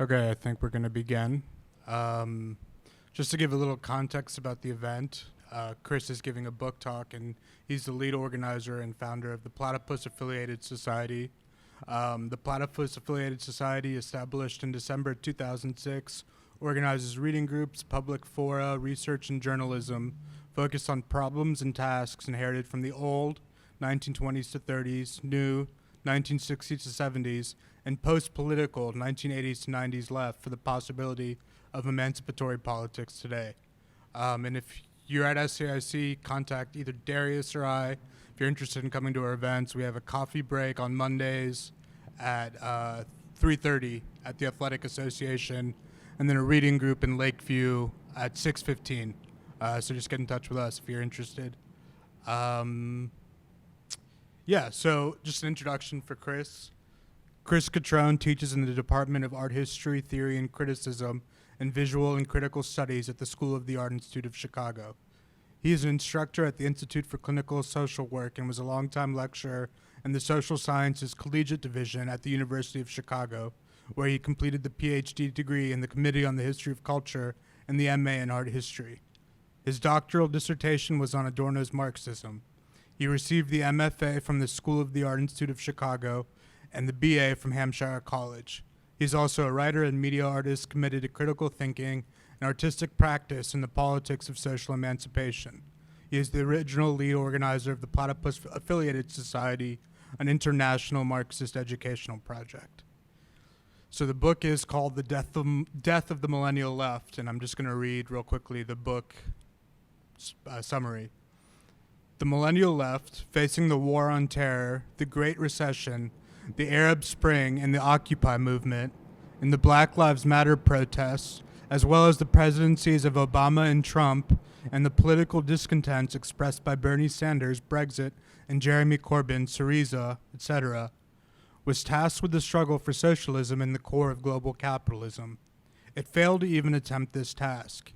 Okay, I think we're going to begin. Just to give a little context about the event, Chris is giving a book talk, and he's the lead organizer and founder of the Platypus Affiliated Society. The Platypus Affiliated Society, established in December 2006, organizes reading groups, public fora, research, and journalism focused on problems and tasks inherited from the old 1920s to 30s, new 1960s to 70s, and post-political 1980s to 90s left for the possibility of emancipatory politics today. And if you're at SAIC, contact either Darius or I. If you're interested in coming to our events, we have a coffee break on Mondays at 3:30 at the Athletic Association, and then a reading group in Lakeview at 6:15. So just get in touch with us if you're interested. So just an introduction for Chris. Chris Cutrone teaches in the Department of Art History, Theory, and Criticism and Visual and Critical Studies at the School of the Art Institute of Chicago. He is an instructor at the Institute for Clinical Social Work and was a longtime lecturer in the Social Sciences Collegiate Division at the University of Chicago, where he completed the PhD degree in the Committee on the History of Culture and the MA in Art History. His doctoral dissertation was on Adorno's Marxism. He received the MFA from the School of the Art Institute of Chicago and the BA from Hampshire College. He's also a writer and media artist committed to critical thinking and artistic practice in the politics of social emancipation. He is the original lead organizer of the Platypus Affiliated Society, an international Marxist educational project. So the book is called The Death of the Millennial Left, and I'm just going to read real quickly the book summary. The Millennial Left, facing the War on Terror, the Great Recession, the Arab Spring, and the Occupy movement, and the Black Lives Matter protests, as well as the presidencies of Obama and Trump, and the political discontents expressed by Bernie Sanders, Brexit, and Jeremy Corbyn, SYRIZA, etc., was tasked with the struggle for socialism in the core of global capitalism. It failed to even attempt this task.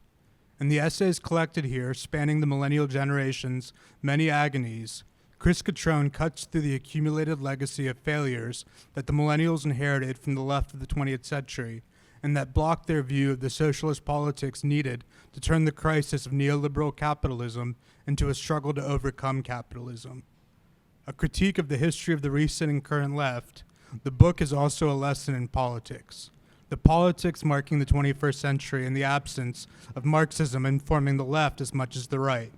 In the essays collected here, spanning the millennial generation's many agonies, Chris Cutrone cuts through the accumulated legacy of failures that the millennials inherited from the left of the 20th century and that blocked their view of the socialist politics needed to turn the crisis of neoliberal capitalism into a struggle to overcome capitalism. A critique of the history of the recent and current left, the book is also a lesson in politics. The politics marking the 21st century and the absence of Marxism informing the left as much as the right.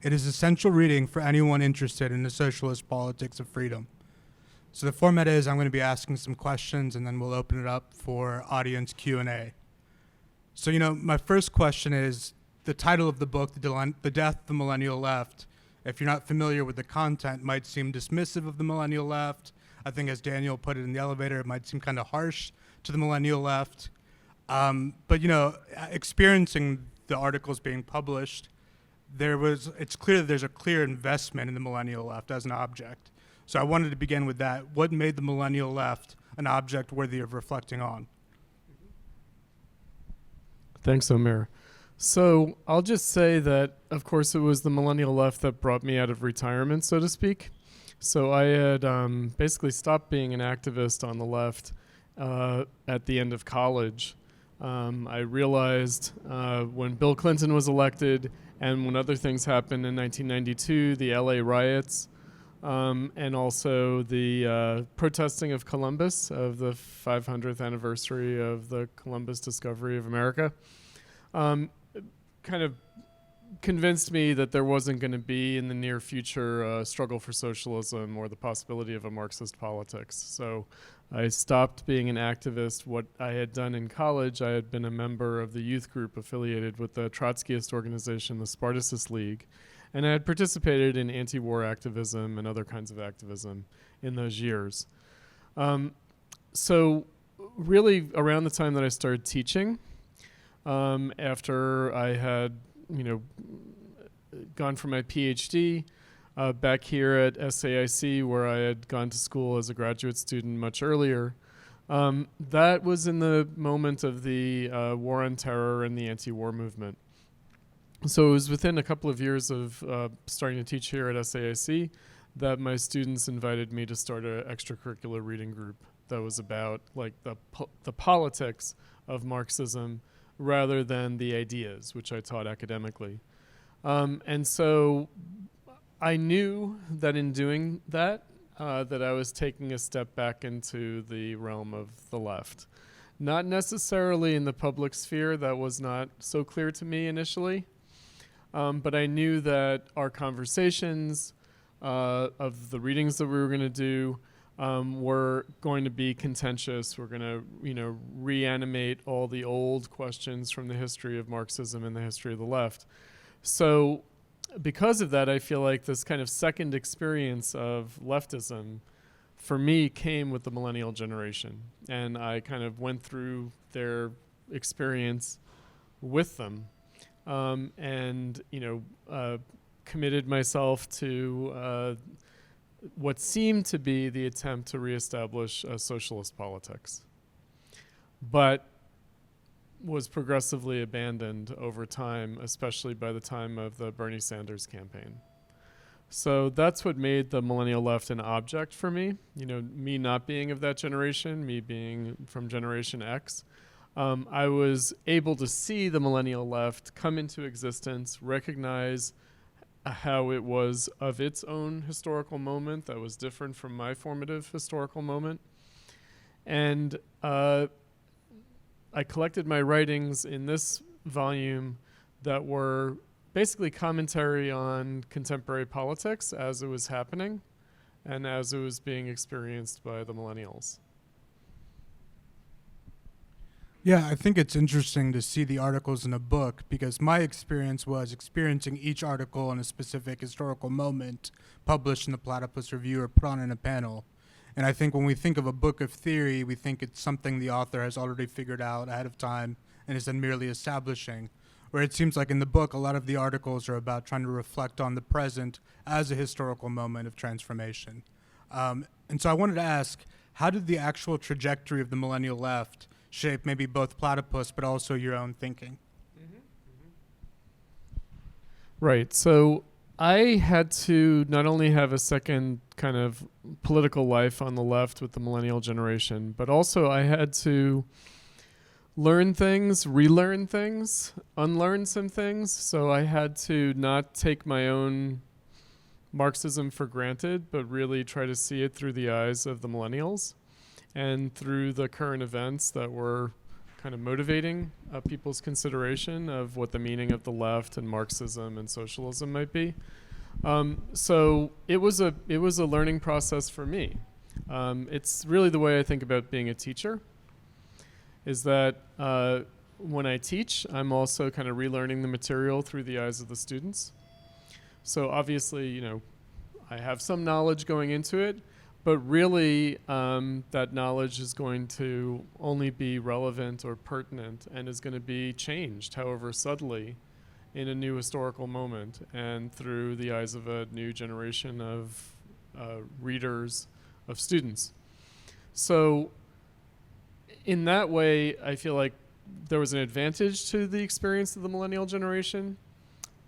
It is essential reading for anyone interested in the socialist politics of freedom. So the format is I'm going to be asking some questions, and then we'll open it up for audience Q&A. So, my first question is the title of the book, The Death of the Millennial Left. If you're not familiar with the content, might seem dismissive of the millennial left. I think as Daniel put it in the elevator, it might seem kind of harsh to the millennial left. But experiencing the articles being published, it's clear that there's a clear investment in the millennial left as an object. So I wanted to begin with that. What made the millennial left an object worthy of reflecting on? Thanks, Omer. So I'll just say that, of course, it was the millennial left that brought me out of retirement, so to speak. So I had basically stopped being an activist on the left at the end of college. I realized when Bill Clinton was elected and when other things happened in 1992, the LA riots, and also the protesting of Columbus, of the 500th anniversary of the Columbus discovery of America, kind of convinced me that there wasn't going to be in the near future a struggle for socialism or the possibility of a Marxist politics. So I stopped being an activist. What I had done in college, I had been a member of the youth group affiliated with the Trotskyist organization, the Spartacist League, and I had participated in anti-war activism and other kinds of activism in those years. So really around the time that I started teaching, after I had gone for my PhD back here at SAIC, where I had gone to school as a graduate student much earlier. That was in the moment of the war on terror and the anti-war movement. So it was within a couple of years of starting to teach here at SAIC that my students invited me to start an extracurricular reading group that was about like the politics of Marxism rather than the ideas, which I taught academically. And so I knew that in doing that, that I was taking a step back into the realm of the left. Not necessarily in the public sphere, that was not so clear to me initially. But I knew that our conversations of the readings that we were going to do were going to be contentious. We're going to, reanimate all the old questions from the history of Marxism and the history of the left. So because of that, I feel like this kind of second experience of leftism for me came with the millennial generation. And I kind of went through their experience with them. And committed myself to what seemed to be the attempt to reestablish socialist politics, but was progressively abandoned over time, especially by the time of the Bernie Sanders campaign. So that's what made the millennial left an object for me. Me not being of that generation, me being from Generation X. I was able to see the millennial left come into existence, recognize how it was of its own historical moment that was different from my formative historical moment. And I collected my writings in this volume that were basically commentary on contemporary politics as it was happening and as it was being experienced by the millennials. Yeah, I think it's interesting to see the articles in a book because my experience was experiencing each article in a specific historical moment published in the Platypus Review or put on in a panel. And I think when we think of a book of theory, we think it's something the author has already figured out ahead of time and is then merely establishing. Where it seems like in the book, a lot of the articles are about trying to reflect on the present as a historical moment of transformation. And so I wanted to ask, how did the actual trajectory of the millennial left shape maybe both Platypus but also your own thinking? Right. So I had to not only have a second kind of political life on the left with the millennial generation, but also I had to learn things, relearn things, unlearn some things. So I had to not take my own Marxism for granted, but really try to see it through the eyes of the millennials and through the current events that were kind of motivating people's consideration of what the meaning of the left and Marxism and socialism might be. So it was a learning process for me. It's really the way I think about being a teacher, is that when I teach, I'm also kind of relearning the material through the eyes of the students. So obviously, I have some knowledge going into it, but really, that knowledge is going to only be relevant or pertinent and is going to be changed, however subtly, in a new historical moment and through the eyes of a new generation of readers, of students. So in that way, I feel like there was an advantage to the experience of the millennial generation,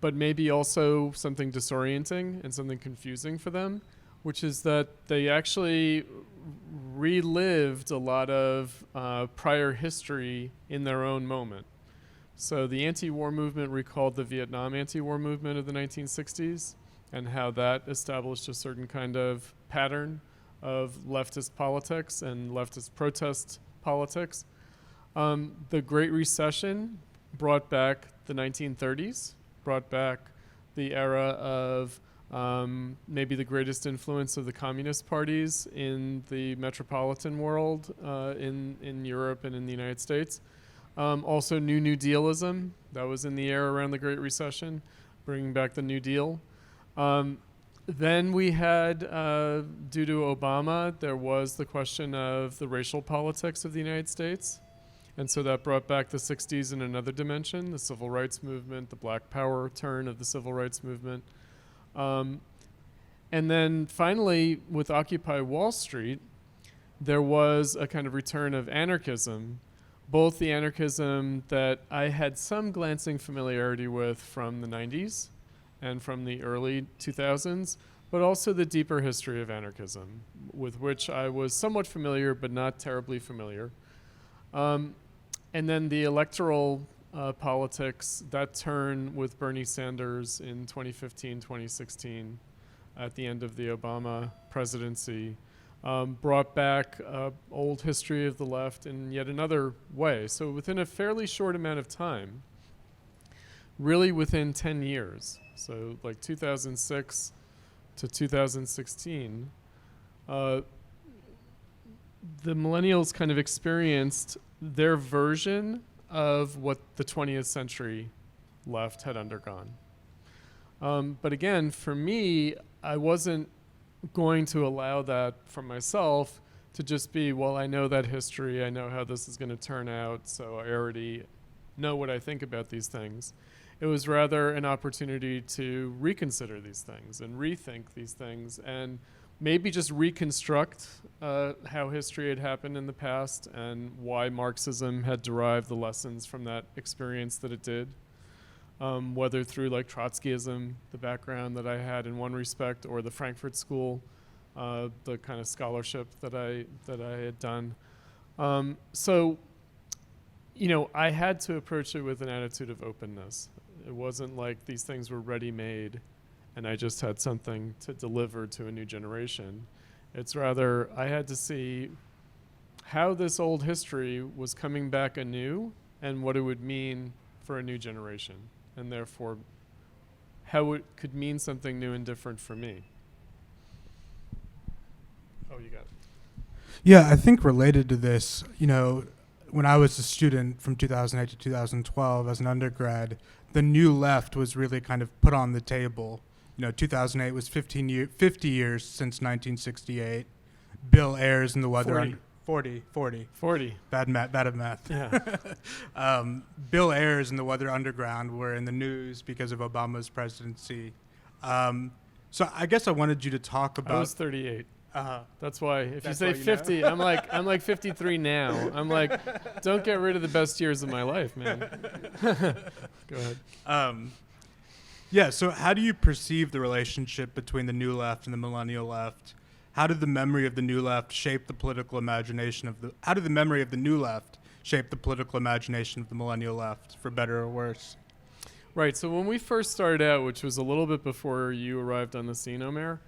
but maybe also something disorienting and something confusing for them, which is that they actually relived a lot of prior history in their own moment. So the anti-war movement recalled the Vietnam anti-war movement of the 1960s and how that established a certain kind of pattern of leftist politics and leftist protest politics. The Great Recession brought back the 1930s, brought back the era of maybe the greatest influence of the communist parties in the metropolitan world in Europe and in the United States. Also New Dealism, that was in the air around the Great Recession, bringing back the New Deal. Then we had, due to Obama, there was the question of the racial politics of the United States. And so that brought back the 60s in another dimension, the civil rights movement, the Black Power turn of the civil rights movement. And then finally, with Occupy Wall Street, there was a kind of return of anarchism, both the anarchism that I had some glancing familiarity with from the 90s and from the early 2000s, but also the deeper history of anarchism, with which I was somewhat familiar, but not terribly familiar. And then the electoral politics, that turn with Bernie Sanders in 2015, 2016, at the end of the Obama presidency, brought back old history of the left in yet another way. So within a fairly short amount of time, really within 10 years, so like 2006 to 2016, the millennials kind of experienced their version of what the 20th century left had undergone. But again, for me, I wasn't going to allow that for myself to just be, well, I know that history, I know how this is going to turn out, so I already know what I think about these things. It was rather an opportunity to reconsider these things and rethink these things and maybe just reconstruct how history had happened in the past and why Marxism had derived the lessons from that experience that it did. Whether through like Trotskyism, the background that I had in one respect, or the Frankfurt School, the kind of scholarship that I had done. So, you know, I had to approach it with an attitude of openness. It wasn't like these things were ready-made and I just had something to deliver to a new generation. It's rather, I had to see how this old history was coming back anew and what it would mean for a new generation, and therefore how it could mean something new and different for me. Oh, you got it. Yeah, I think related to this, you know, when I was a student from 2008 to 2012 as an undergrad, the New Left was really kind of put on the table. You know, 2008 was 50 years since 1968. Bill Ayers and the Weather... 40. 40. Bad at math. Yeah. Bill Ayers and the Weather Underground were in the news because of Obama's presidency. So I guess I wanted you to talk about... I was 38. That's why. If That's you say why you 50, know? I'm like 53 now. I'm like, don't get rid of the best years of my life, man. Go ahead. Yeah, so how do you perceive the relationship between the New Left and the Millennial Left? How did the memory of the New Left shape the political imagination of the... How did the memory of the New Left shape the political imagination of the Millennial Left, for better or worse? Right, so when we first started out, which was a little bit before you arrived on the scene, Omer,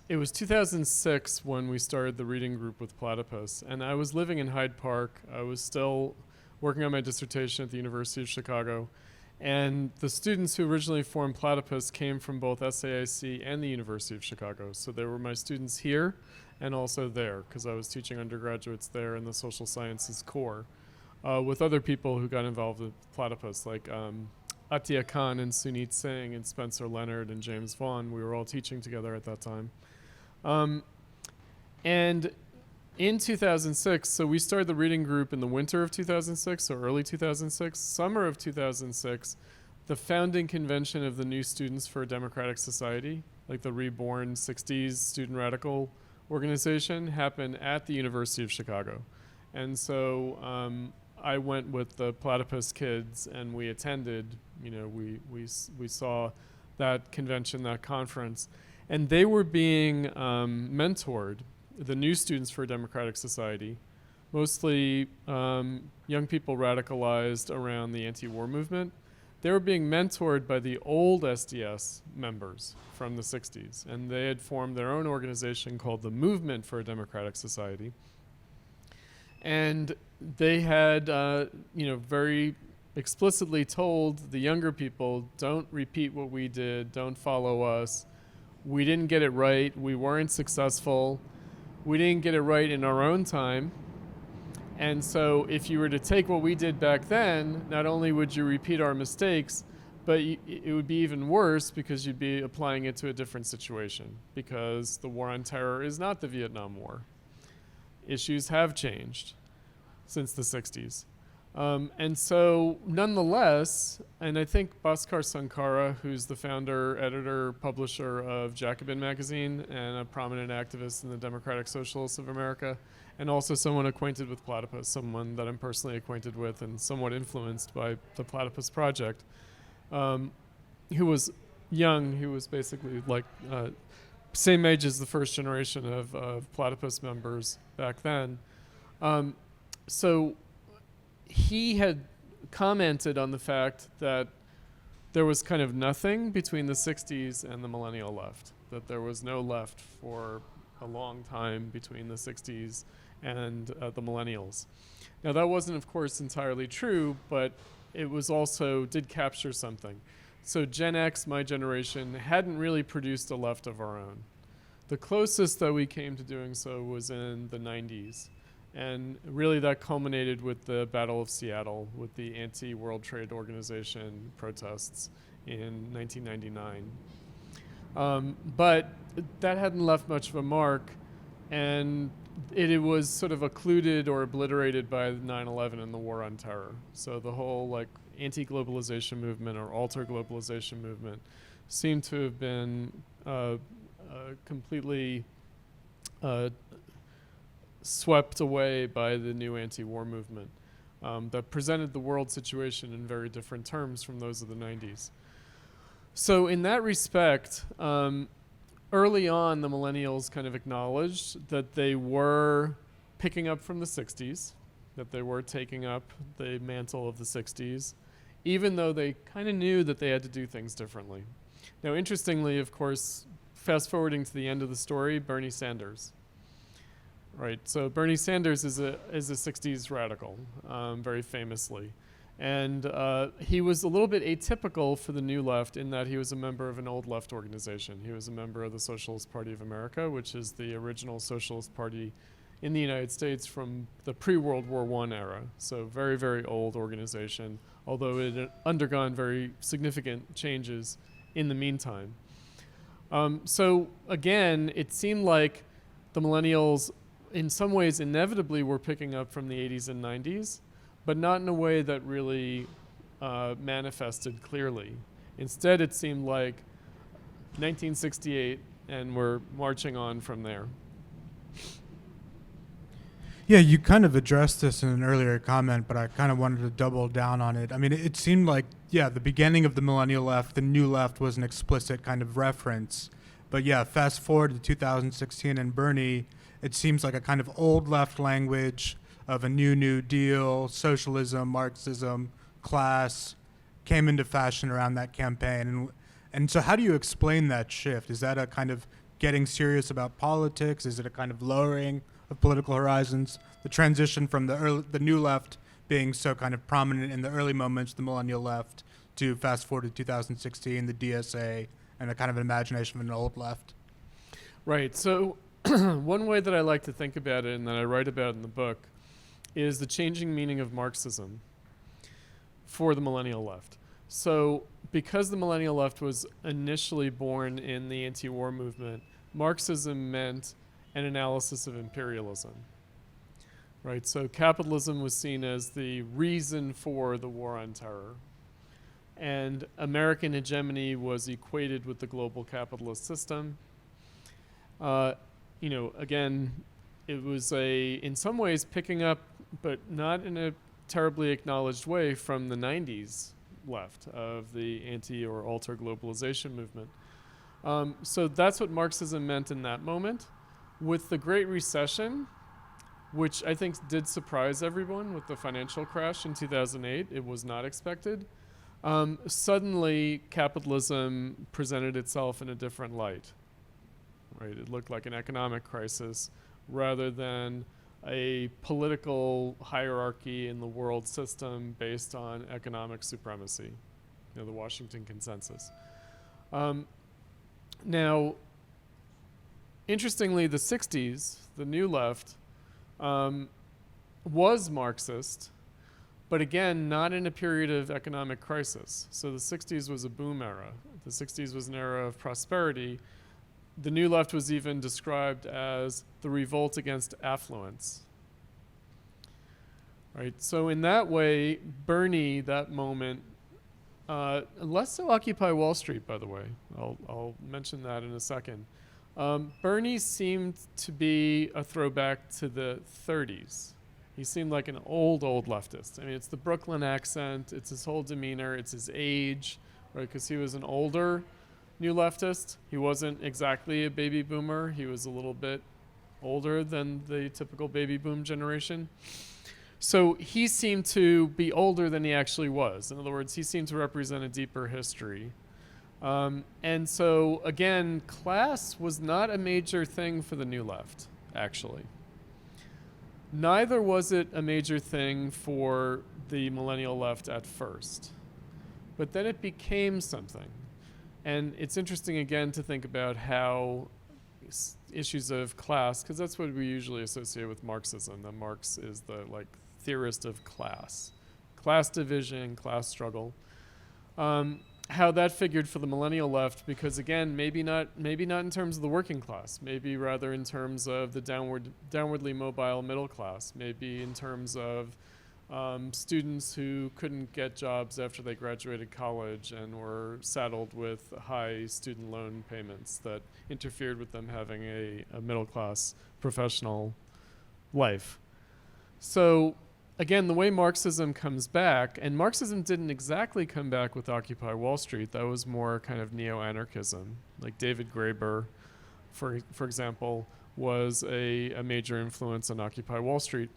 it was 2006 when we started the reading group with Platypus, and I was living in Hyde Park. I was still working on my dissertation at the University of Chicago, and the students who originally formed Platypus came from both SAIC and the University of Chicago. So they were my students here and also there, because I was teaching undergraduates there in the social sciences core, with other people who got involved with Platypus, like Atiya Khan and Sunit Singh and Spencer Leonard and James Vaughn. We were all teaching together at that time. And in 2006, so we started the reading group in the winter of 2006, so early 2006. Summer of 2006, the founding convention of the New Students for a Democratic Society, like the reborn 60s student radical organization, happened at the University of Chicago. And so I went with the Platypus kids and we attended, you know, we saw that convention, that conference. And they were being mentored, the New Students for a Democratic Society, mostly young people radicalized around the anti-war movement. They were being mentored by the old SDS members from the 60s, and they had formed their own organization called the Movement for a Democratic Society. And they had, you know, very explicitly told the younger people, don't repeat what we did, don't follow us. We didn't get it right. We weren't successful. We didn't get it right in our own time. And so if you were to take what we did back then, not only would you repeat our mistakes, but it would be even worse because you'd be applying it to a different situation, because the war on terror is not the Vietnam War. Issues have changed since the 60s. And so nonetheless, and I think Bhaskar Sankara, who's the founder, editor, publisher of Jacobin magazine and a prominent activist in the Democratic Socialists of America, and also someone acquainted with Platypus, someone that I'm personally acquainted with and somewhat influenced by the Platypus Project, who was young, who was basically like same age as the first generation of platypus members back then. So he had commented on the fact that there was kind of nothing between the 60s and the millennial left, that there was no left for a long time between the 60s and the millennials. Now that wasn't, of course, entirely true, but it was also, did capture something. So Gen X, my generation, hadn't really produced a left of our own. The closest that we came to doing so was in the 90s. And really that culminated with the Battle of Seattle, with the anti-World Trade Organization protests in 1999. But that hadn't left much of a mark, and it was sort of occluded or obliterated by 9/11 and the War on Terror. So the whole like anti-globalization movement or alter-globalization movement seemed to have been completely swept away by the new anti-war movement that presented the world situation in very different terms from those of the 90s. So in that respect, early on, the millennials kind of acknowledged that they were picking up from the 60s, that they were taking up the mantle of the 60s, even though they kind of knew that they had to do things differently. Now, interestingly, of course, fast forwarding to the end of the story, Bernie Sanders. Right, so Bernie Sanders is a 60s radical, very famously. And he was a little bit atypical for the New Left in that he was a member of an old left organization. He was a member of the Socialist Party of America, which is the original socialist party in the United States from the pre-World War I era. So very, very old organization, although it had undergone very significant changes in the meantime. So again, it seemed like the millennials in some ways inevitably were picking up from the 80s and 90s, but not in a way that really manifested clearly. Instead, it seemed like 1968, and we're marching on from there. Yeah, you kind of addressed this in an earlier comment, but I kind of wanted to double down on it. I mean, it seemed like, yeah, the beginning of the millennial left, the new left was an explicit kind of reference. But yeah, fast forward to 2016 and Bernie, it seems like a kind of old left language of a New Deal, socialism, Marxism, class, came into fashion around that campaign. And so how do you explain that shift? Is that a kind of getting serious about politics? Is it a kind of lowering of political horizons? The transition from the new left being so kind of prominent in the early moments, the millennial left, to fast forward to 2016, the DSA, and a kind of imagination of an old left. Right, so one way that I like to think about it and that I write about in the book is the changing meaning of Marxism for the millennial left. So because the millennial left was initially born in the anti-war movement, Marxism meant an analysis of imperialism. Right, so capitalism was seen as the reason for the war on terror. And American hegemony was equated with the global capitalist system. Again, it was in some ways picking up, but not in a terribly acknowledged way, from the 90s left of the anti or alter globalization movement. So that's what Marxism meant in that moment. With the Great Recession, which I think did surprise everyone with the financial crash in 2008, it was not expected. Suddenly, capitalism presented itself in a different light. Right, it looked like an economic crisis rather than a political hierarchy in the world system based on economic supremacy, the Washington Consensus. Now, interestingly, the 60s, the New Left, was Marxist, but again, not in a period of economic crisis. So the 60s was a boom era. The 60s was an era of prosperity. The New Left was even described as the revolt against affluence. Right, so in that way, Bernie, that moment, less so Occupy Wall Street, by the way. I'll mention that in a second. Bernie seemed to be a throwback to the 30s. He seemed like an old leftist. I mean, it's the Brooklyn accent, it's his whole demeanor, it's his age, right? Because he was an older new leftist. He wasn't exactly a baby boomer. He was a little bit older than the typical baby boom generation. So he seemed to be older than he actually was. In other words, he seemed to represent a deeper history. And so, again, class was not a major thing for the New Left, actually. Neither was it a major thing for the Millennial Left at first. But then it became something. And it's interesting, again, to think about how issues of class, because that's what we usually associate with Marxism, that Marx is the theorist of class division, class struggle. How that figured for the Millennial Left, because again, maybe not in terms of the working class, maybe rather in terms of the downwardly mobile middle class, maybe in terms of students who couldn't get jobs after they graduated college and were saddled with high student loan payments that interfered with them having a middle class professional life. So again, the way Marxism comes back, and Marxism didn't exactly come back with Occupy Wall Street. That was more kind of neo-anarchism. Like David Graeber, for example, was a major influence on Occupy Wall Street.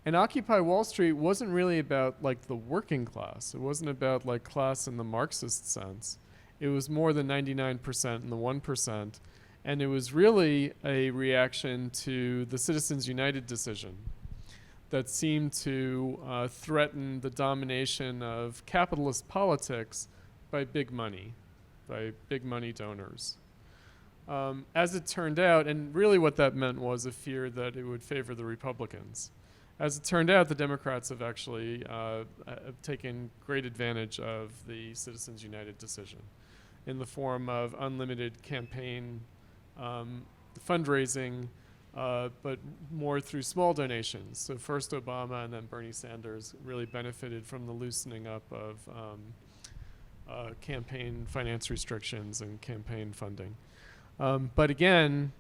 And Occupy Wall Street wasn't really about the working class. It wasn't about class in the Marxist sense. It was more the 99% and the 1%. And it was really a reaction to the Citizens United decision that seemed to threaten the domination of capitalist politics by big money donors. As it turned out, and really what that meant was a fear that it would favor the Republicans. As it turned out, the Democrats have actually have taken great advantage of the Citizens United decision in the form of unlimited campaign fundraising, but more through small donations. So first Obama and then Bernie Sanders really benefited from the loosening up of campaign finance restrictions and campaign funding. But again,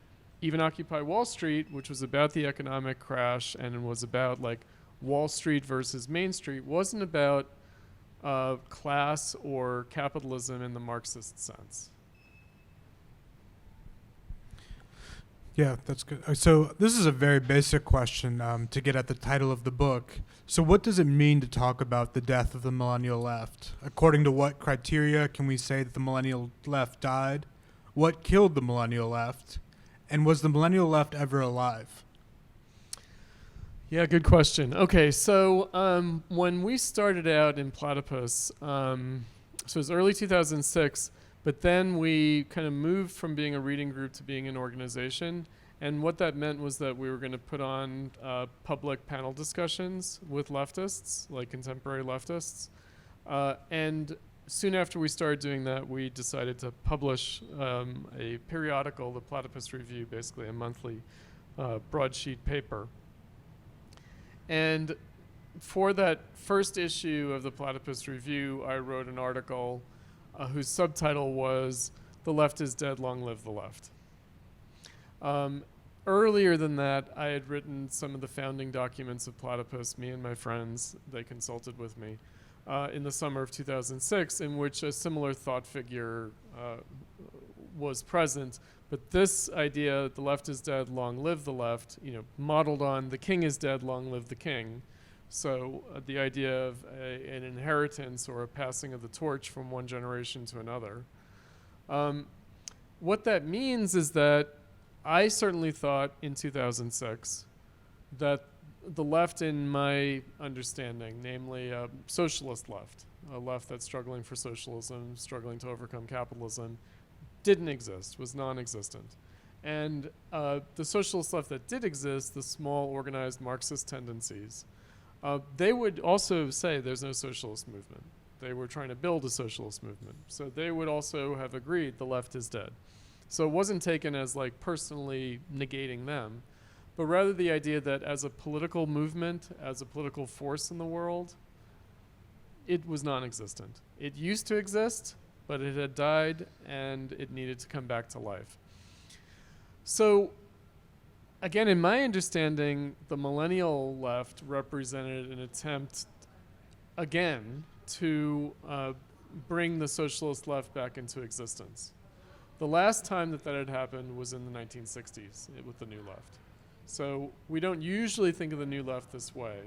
even Occupy Wall Street, which was about the economic crash and was about Wall Street versus Main Street, wasn't about class or capitalism in the Marxist sense. Yeah, that's good. So this is a very basic question to get at the title of the book. So what does it mean to talk about the death of the Millennial Left? According to what criteria can we say that the Millennial Left died? What killed the Millennial Left? And was the Millennial Left ever alive? Yeah, good question. Okay, so when we started out in Platypus, so it was early 2006, but then we kind of moved from being a reading group to being an organization. And what that meant was that we were going to put on public panel discussions with leftists, contemporary leftists. And soon after we started doing that, we decided to publish a periodical, the Platypus Review, basically a monthly broadsheet paper. And for that first issue of the Platypus Review, I wrote an article whose subtitle was "The Left is Dead, Long Live the Left." Earlier than that, I had written some of the founding documents of Platypus, me and my friends, they consulted with me, in the summer of 2006, in which a similar thought figure was present. But this idea, the left is dead, long live the left, modeled on the king is dead, long live the king. So the idea of an inheritance or a passing of the torch from one generation to another. What that means is that I certainly thought in 2006 that the left, in my understanding, namely a socialist left, a left that's struggling for socialism, struggling to overcome capitalism, didn't exist, was non-existent. And the socialist left that did exist, the small organized Marxist tendencies, they would also say there's no socialist movement. They were trying to build a socialist movement. So they would also have agreed the left is dead. So it wasn't taken as personally negating them, but rather the idea that as a political movement, as a political force in the world, it was non-existent. It used to exist, but it had died and it needed to come back to life. So again, in my understanding, the Millennial Left represented an attempt, again, to bring the socialist left back into existence. The last time that had happened was in the 1960s with the New Left. So we don't usually think of the New Left this way,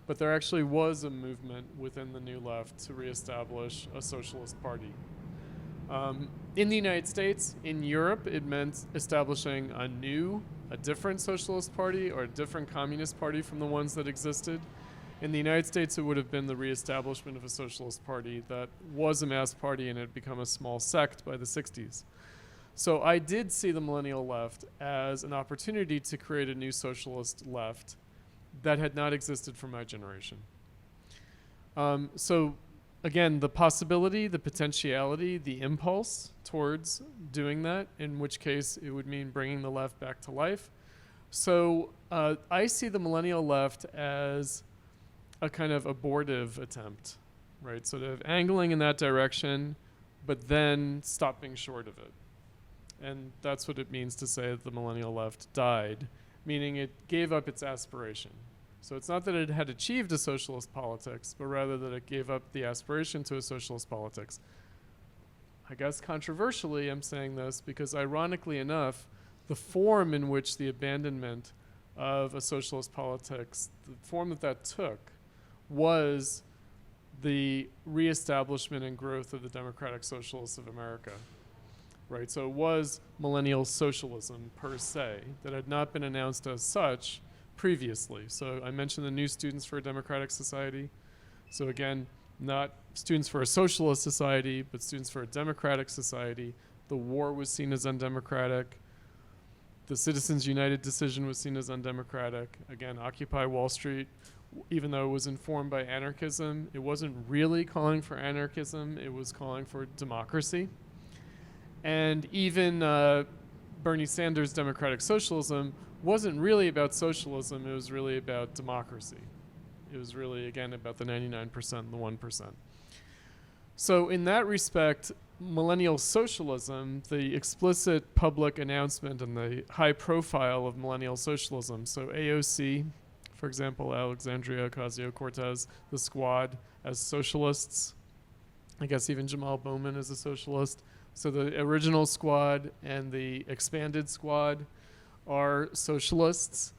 but there actually was a movement within the New Left to reestablish a socialist party. In the United States, in Europe, it meant establishing a different socialist party or a different communist party from the ones that existed. In the United States, it would have been the reestablishment of a socialist party that was a mass party and had become a small sect by the 60s. So I did see the Millennial Left as an opportunity to create a new socialist left that had not existed for my generation. So again, the possibility, the potentiality, the impulse towards doing that, in which case it would mean bringing the left back to life. So I see the Millennial Left as a kind of abortive attempt, right? Sort of angling in that direction, but then stopping short of it. And that's what it means to say that the Millennial Left died, meaning it gave up its aspiration. So it's not that it had achieved a socialist politics, but rather that it gave up the aspiration to a socialist politics. I guess controversially I'm saying this because ironically enough, the form in which the abandonment of a socialist politics, the form that took, was the reestablishment and growth of the democratic socialists of America. Right, so it was millennial socialism per se that had not been announced as such previously. So I mentioned the New Students for a Democratic Society. So again, not students for a socialist society, but students for a democratic society. The war was seen as undemocratic. The Citizens United decision was seen as undemocratic. Again, Occupy Wall Street, even though it was informed by anarchism, it wasn't really calling for anarchism, it was calling for democracy. And even Bernie Sanders' democratic socialism wasn't really about socialism, it was really about democracy. It was really, again, about the 99% and the 1%. So in that respect, millennial socialism, the explicit public announcement and the high profile of millennial socialism, so AOC, for example, Alexandria Ocasio-Cortez, the Squad as socialists, I guess even Jamal Bowman is a socialist. So the original Squad and the expanded Squad are socialists.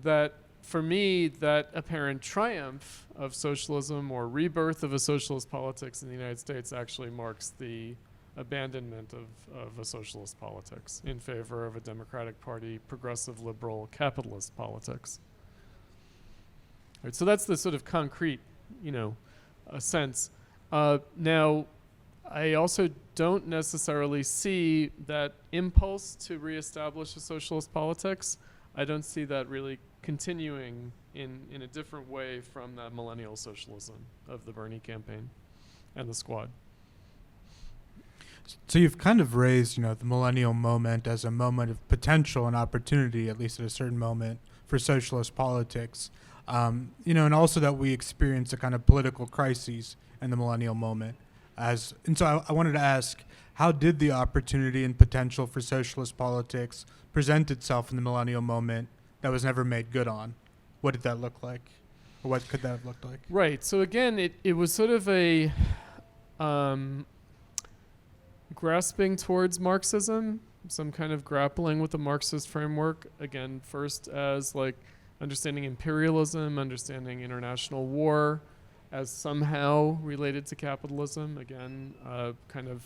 That, for me, that apparent triumph of socialism or rebirth of a socialist politics in the United States actually marks the abandonment of a socialist politics in favor of a Democratic Party, progressive, liberal, capitalist politics. Right, so that's the sort of concrete, sense. Now, I also don't necessarily see that impulse to reestablish a socialist politics. I don't see that really continuing in a different way from that millennial socialism of the Bernie campaign and the Squad. So you've kind of raised, the millennial moment as a moment of potential and opportunity, at least at a certain moment, for socialist politics. And also that we experience a kind of political crises in the millennial moment. So I wanted to ask, how did the opportunity and potential for socialist politics present itself in the millennial moment that was never made good on? What did that look like? Or what could that have looked like? Right. So again, it was sort of a grasping towards Marxism, some kind of grappling with the Marxist framework. Again, first as like understanding imperialism, understanding international war, as somehow related to capitalism, again, kind of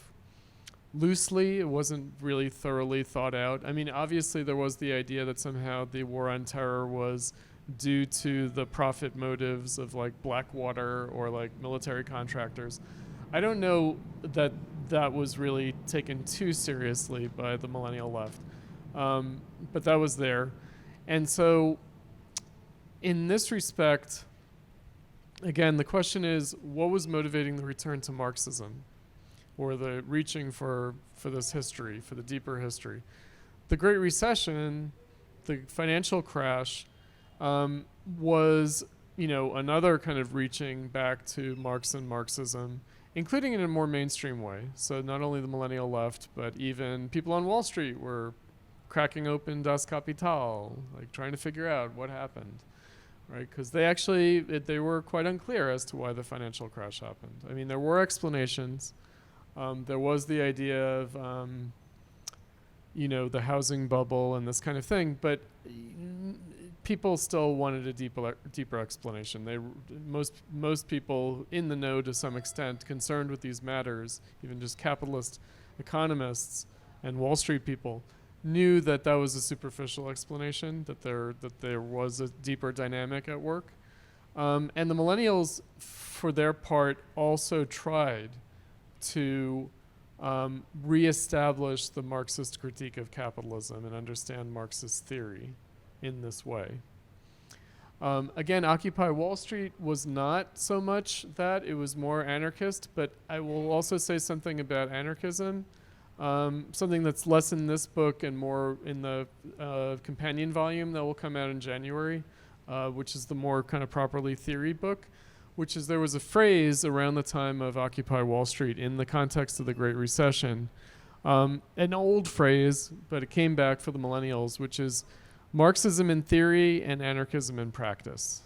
loosely. It wasn't really thoroughly thought out. I mean, obviously there was the idea that somehow the war on terror was due to the profit motives of like Blackwater or like military contractors. I don't know that that was really taken too seriously by the Millennial Left, but that was there. And so in this respect, again, the question is, what was motivating the return to Marxism or the reaching for this history, for the deeper history? The Great Recession, the financial crash, was, another kind of reaching back to Marx and Marxism, including in a more mainstream way. So not only the Millennial Left, but even people on Wall Street were cracking open Das Kapital, like trying to figure out what happened. Right, because they were quite unclear as to why the financial crash happened. I mean, there were explanations. There was the idea of the housing bubble and this kind of thing, but people still wanted a deeper explanation. Most people in the know to some extent, concerned with these matters, even just capitalist economists and Wall Street people, knew that that was a superficial explanation, that there was a deeper dynamic at work. And the millennials, for their part, also tried to reestablish the Marxist critique of capitalism and understand Marxist theory in this way. Again, Occupy Wall Street was not so much that. It was more anarchist, but I will also say something about anarchism, something that's less in this book and more in the companion volume that will come out in January, which is the more kind of properly theory book, which is there was a phrase around the time of Occupy Wall Street in the context of the Great Recession, an old phrase, but it came back for the millennials, which is Marxism in theory and anarchism in practice,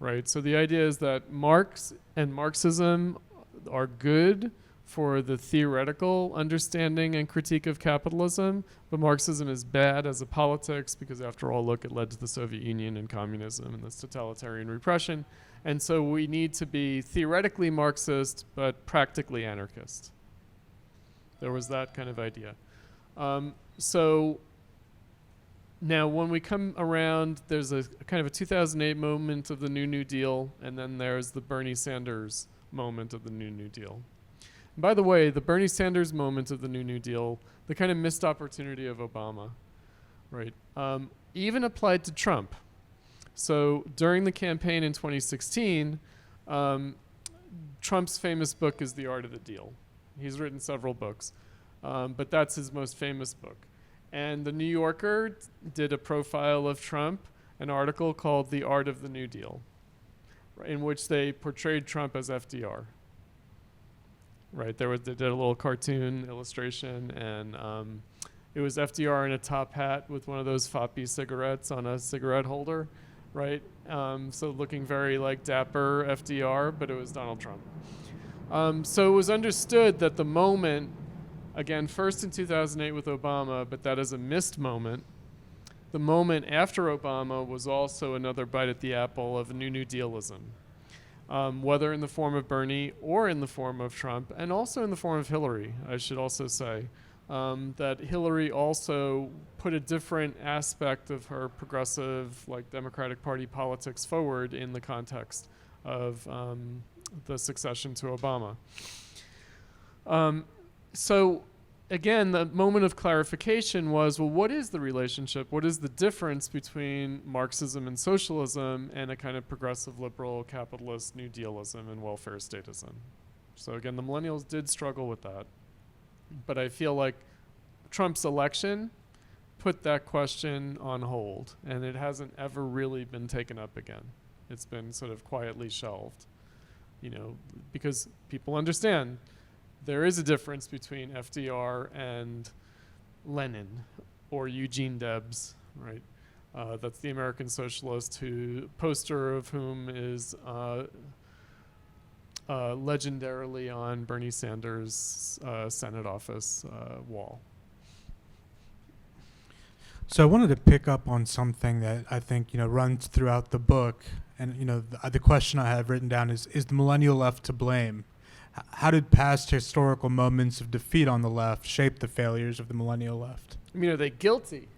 right? So the idea is that Marx and Marxism are good for the theoretical understanding and critique of capitalism, but Marxism is bad as a politics because, after all, look, it led to the Soviet Union and communism and this totalitarian repression. And so we need to be theoretically Marxist, but practically anarchist. There was that kind of idea. So now when we come around, there's a kind of a 2008 moment of the New Deal, and then there's the Bernie Sanders moment of the New Deal. And by the way, the Bernie Sanders moment of the New Deal, the kind of missed opportunity of Obama, right, even applied to Trump. So during the campaign in 2016, Trump's famous book is The Art of the Deal. He's written several books, but that's his most famous book. And the New Yorker did a profile of Trump, an article called The Art of the New Deal, in which they portrayed Trump as FDR. Right, they did a little cartoon illustration, and it was FDR in a top hat with one of those Foppy cigarettes on a cigarette holder, right? So looking very like dapper FDR, but it was Donald Trump. So it was understood that the moment, again, first in 2008 with Obama, but that is a missed moment. The moment after Obama was also another bite at the apple of New Dealism, whether in the form of Bernie or in the form of Trump, and also in the form of Hillary, I should also say. That Hillary also put a different aspect of her progressive, like Democratic Party politics forward in the context of the succession to Obama. So again, the moment of clarification was, well, what is the relationship? What is the difference between Marxism and socialism and a kind of progressive liberal capitalist New Dealism and welfare statism? So again, the millennials did struggle with that. But I feel like Trump's election put that question on hold, and it hasn't ever really been taken up again. It's been sort of quietly shelved, because people understand there is a difference between FDR and Lenin or Eugene Debs, right? That's the American socialist poster of whom is legendarily on Bernie Sanders' Senate office wall. So I wanted to pick up on something that I think runs throughout the book, and the question I have written down is the millennial left to blame? How did past historical moments of defeat on the left shape the failures of the millennial left? I mean, are they guilty?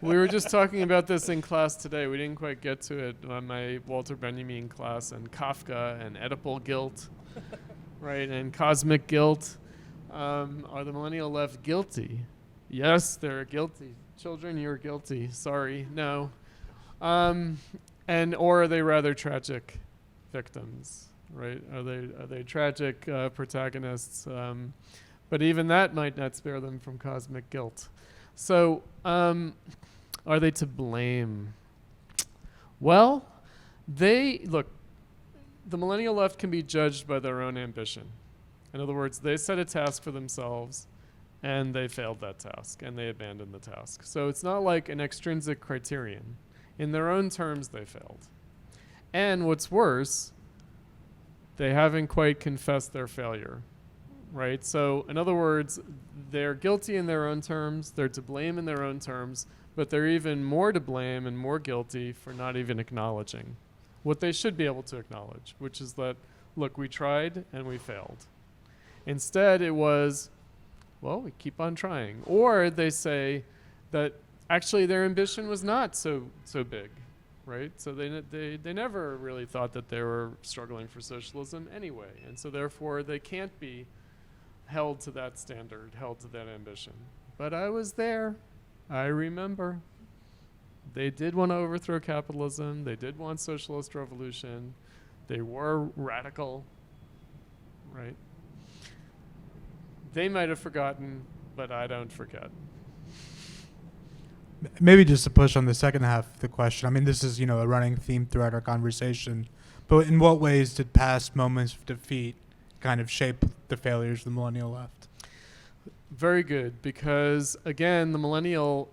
We were just talking about this in class today. We didn't quite get to it on my Walter Benjamin class, and Kafka and Oedipal guilt, right, and cosmic guilt. Are the millennial left guilty? Yes, they're guilty. Children, you're guilty. Sorry, no. Or are they rather tragic victims, right? Are they tragic protagonists? But even that might not spare them from cosmic guilt. So, are they to blame? Well, the millennial left can be judged by their own ambition. In other words, they set a task for themselves, and they failed that task, and they abandoned the task. So it's not like an extrinsic criterion. In their own terms, they failed. And what's worse, they haven't quite confessed their failure. right? So in other words, they're guilty in their own terms, they're to blame in their own terms, but they're even more to blame and more guilty for not even acknowledging what they should be able to acknowledge, which is that, look, we tried and we failed. Instead, it was, well, we keep on trying. Or they say that actually their ambition was not so big, right? So they never really thought that they were struggling for socialism anyway. And so therefore they can't be held to that standard, held to that ambition. But I was there. I remember. They did want to overthrow capitalism. They did want socialist revolution. They were radical, right? They might have forgotten, but I don't forget. Maybe just to push on the second half of the question. I mean, this is, a running theme throughout our conversation. But in what ways did past moments of defeat kind of shape the failures of the millennial left? Very good, because again, the millennial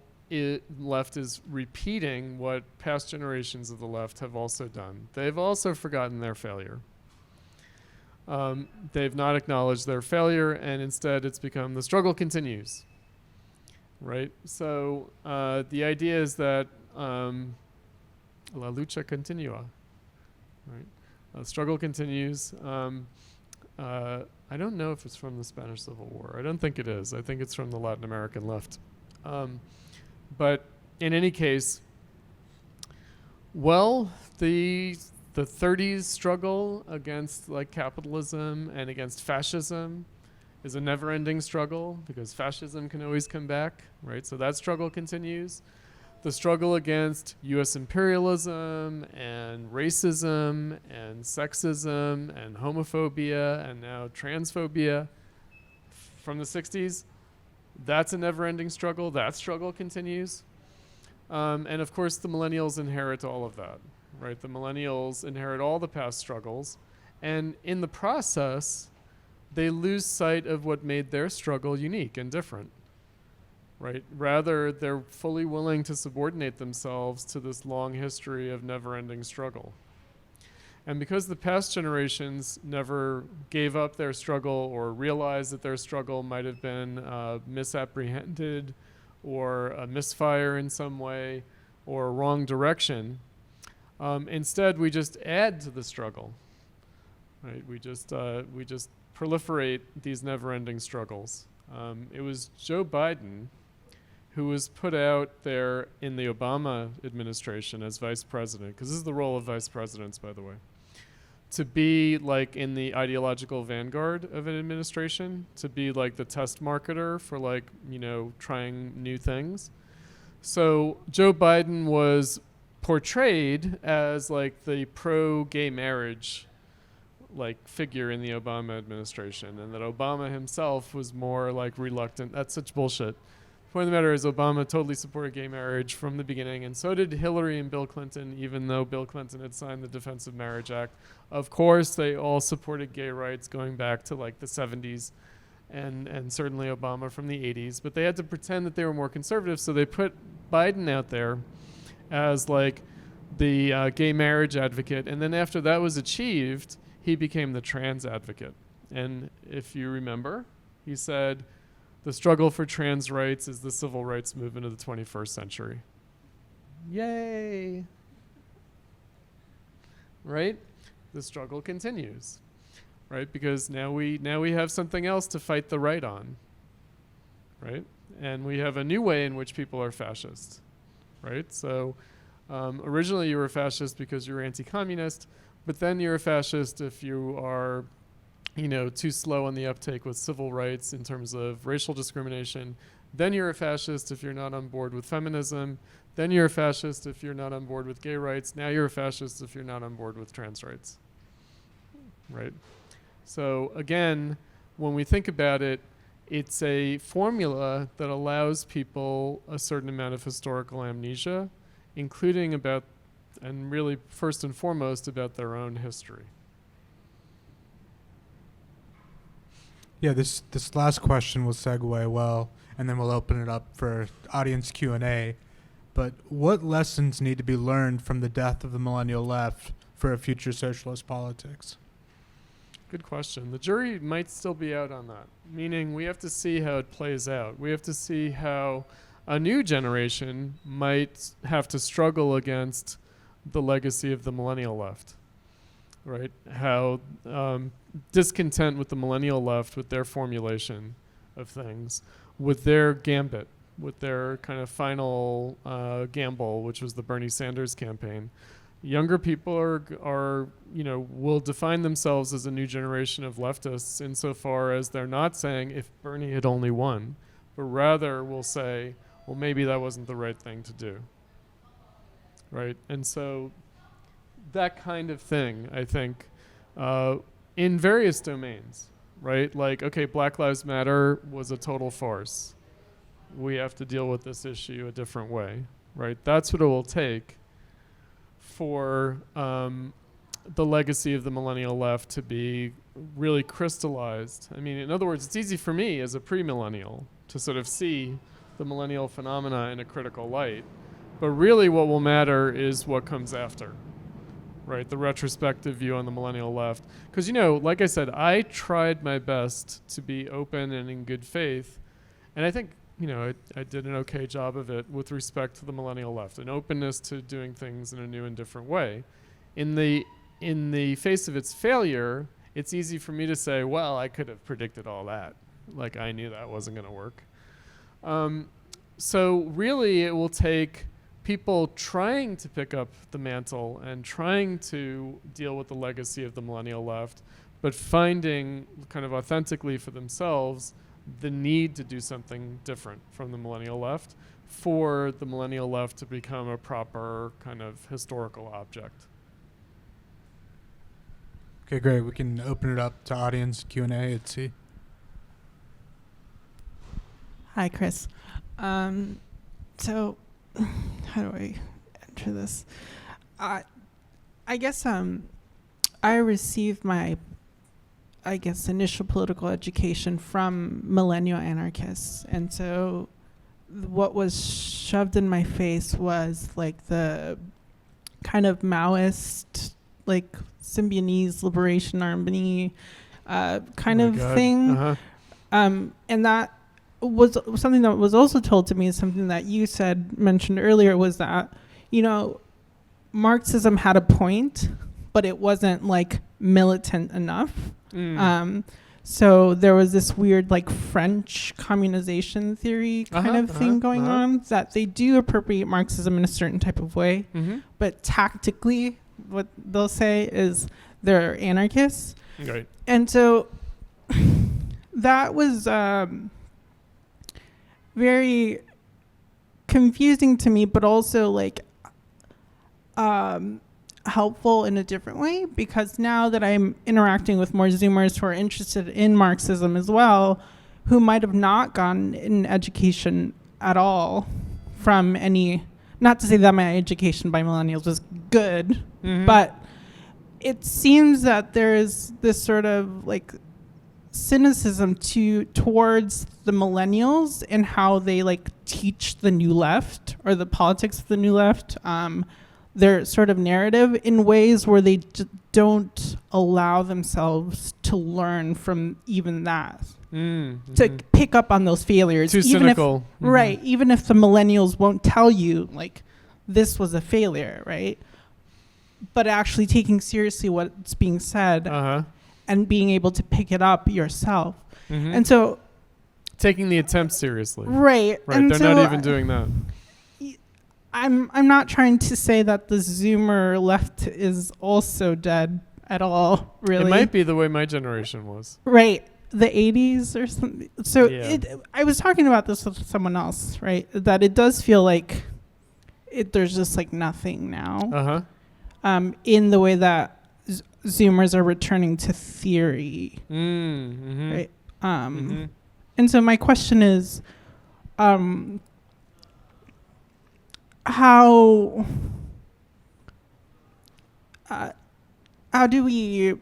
left is repeating what past generations of the left have also done. They've also forgotten their failure. They've not acknowledged their failure, and instead it's become the struggle continues, right? So the idea is that la lucha continua, right? Struggle continues. I don't know if it's from the Spanish Civil War. I don't think it is. I think it's from the Latin American left. But in any case, well, the 30s struggle against capitalism and against fascism is a never-ending struggle because fascism can always come back, right? So that struggle continues. The struggle against U.S. imperialism and racism and sexism and homophobia and now transphobia from the 60s, that's a never-ending struggle. That struggle continues. And of course, the millennials inherit all of that, right? The millennials inherit all the past struggles. And in the process, they lose sight of what made their struggle unique and different, right? Rather, they're fully willing to subordinate themselves to this long history of never-ending struggle. And because the past generations never gave up their struggle or realized that their struggle might have been misapprehended or a misfire in some way or a wrong direction, instead we just add to the struggle, right? We just proliferate these never-ending struggles. It was Joe Biden who was put out there in the Obama administration as vice president, because this is the role of vice presidents, by the way, to be in the ideological vanguard of an administration, to be the test marketer for trying new things. So Joe Biden was portrayed as the pro-gay marriage figure in the Obama administration, and that Obama himself was more reluctant. That's such bullshit. The point of the matter is Obama totally supported gay marriage from the beginning, and so did Hillary and Bill Clinton, even though Bill Clinton had signed the Defense of Marriage Act. Of course, they all supported gay rights going back to the 70s, and certainly Obama from the 80s. But they had to pretend that they were more conservative, so they put Biden out there as the gay marriage advocate. And then after that was achieved, he became the trans advocate. And if you remember, he said, the struggle for trans rights is the civil rights movement of the 21st century. Yay! Right? The struggle continues, right? Because now we have something else to fight the right on, right? And we have a new way in which people are fascist, right? So originally you were fascist because you were anti-communist, but then you're a fascist if you are too slow on the uptake with civil rights in terms of racial discrimination. Then you're a fascist if you're not on board with feminism. Then you're a fascist if you're not on board with gay rights. Now you're a fascist if you're not on board with trans rights, right? So again, when we think about it, it's a formula that allows people a certain amount of historical amnesia, including about, and really first and foremost, about their own history. Yeah, this last question will segue well, and then we'll open it up for audience Q&A. But what lessons need to be learned from the death of the millennial left for a future socialist politics? Good question. The jury might still be out on that, meaning we have to see how it plays out. We have to see how a new generation might have to struggle against the legacy of the millennial left, right? How discontent with the millennial left, with their formulation of things, with their gambit, with their kind of final gamble, which was the Bernie Sanders campaign. Younger people are will define themselves as a new generation of leftists insofar as they're not saying if Bernie had only won, but rather will say, well, maybe that wasn't the right thing to do, right? And so that kind of thing, I think, in various domains, right? Like, okay, Black Lives Matter was a total farce. We have to deal with this issue a different way, right? That's what it will take for the legacy of the millennial left to be really crystallized. I mean, in other words, it's easy for me as a pre-millennial to sort of see the millennial phenomena in a critical light, but really what will matter is what comes after, right? The retrospective view on the millennial left. Because, like I said, I tried my best to be open and in good faith, and I think I did an okay job of it with respect to the millennial left, an openness to doing things in a new and different way. In the face of its failure, it's easy for me to say, well, I could have predicted all that. Like, I knew that wasn't going to work. So really, it will take people trying to pick up the mantle and trying to deal with the legacy of the millennial left, but finding kind of authentically for themselves the need to do something different from the millennial left for the millennial left to become a proper kind of historical object. Okay, great. We can open it up to audience Q&A at C. Hi, Chris. So, how do I enter this? I guess I received my initial political education from millennial anarchists. And so what was shoved in my face was like the kind of Maoist, like Symbionese Liberation Army kind of thing. Uh-huh. And that was something that was also told to me, is something that you mentioned earlier, was that, Marxism had a point, but it wasn't like militant enough. So there was this weird like French communization theory kind of thing going on, that they do appropriate Marxism in a certain type of way, but tactically what they'll say is they're anarchists. Right. And so that was very confusing to me, but also like helpful in a different way, because now that I'm interacting with more Zoomers who are interested in Marxism as well, who might have not gotten an education at all from any, not to say that my education by millennials was good, but it seems that there is this sort of like cynicism towards the millennials and how they like teach the new left or the politics of the new left, their sort of narrative, in ways where they don't allow themselves to learn from even that, to pick up on those failures. Too even cynical. Right. Even if the millennials won't tell you like this was a failure, right? But actually taking seriously what's being said and being able to pick it up yourself. And so taking the attempt seriously. Right. And they're not even doing that. I'm not trying to say that the Zoomer left is also dead at all, really. It might be the way my generation was. Right. The 80s or something. So I was talking about this with someone else, right? That it does feel like there's just like nothing now. In the way that Zoomers are returning to theory. Right. And so my question is, how do we,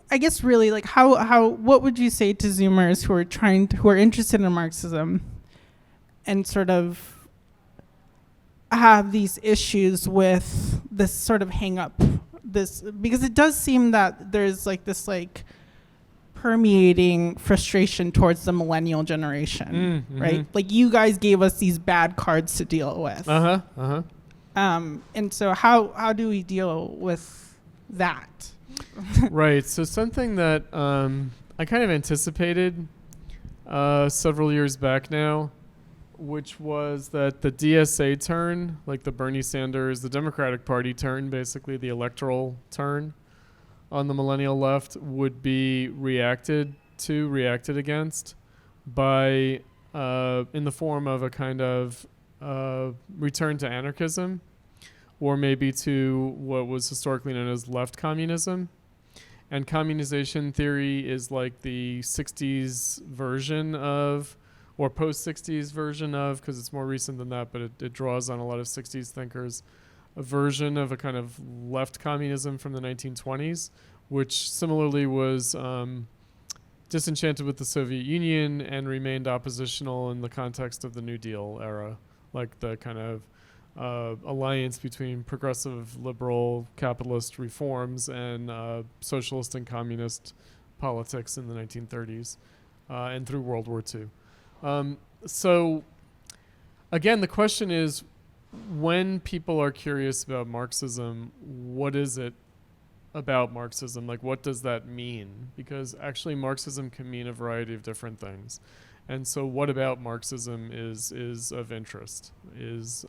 I guess really like what would you say to Zoomers who are interested in Marxism and sort of have these issues with this sort of hang up this, because it does seem that there's like this like permeating frustration towards the millennial generation, right? Like you guys gave us these bad cards to deal with. And so how do we deal with that? Right. So something that I kind of anticipated several years back now, which was that the DSA turn, like the Bernie Sanders, the Democratic Party turn, basically the electoral turn on the millennial left, would be reacted against by in the form of a kind of return to anarchism, or maybe to what was historically known as left communism. And communization theory is like the 60s version of, or post-60s version of, because it's more recent than that, but it draws on a lot of 60s thinkers, a version of a kind of left communism from the 1920s, which similarly was disenchanted with the Soviet Union and remained oppositional in the context of the New Deal era, like the kind of alliance between progressive liberal capitalist reforms and socialist and communist politics in the 1930s and through World War II. So again, the question is, when people are curious about Marxism, what is it about Marxism? Like, what does that mean? Because actually Marxism can mean a variety of different things. And so what about Marxism is of interest, is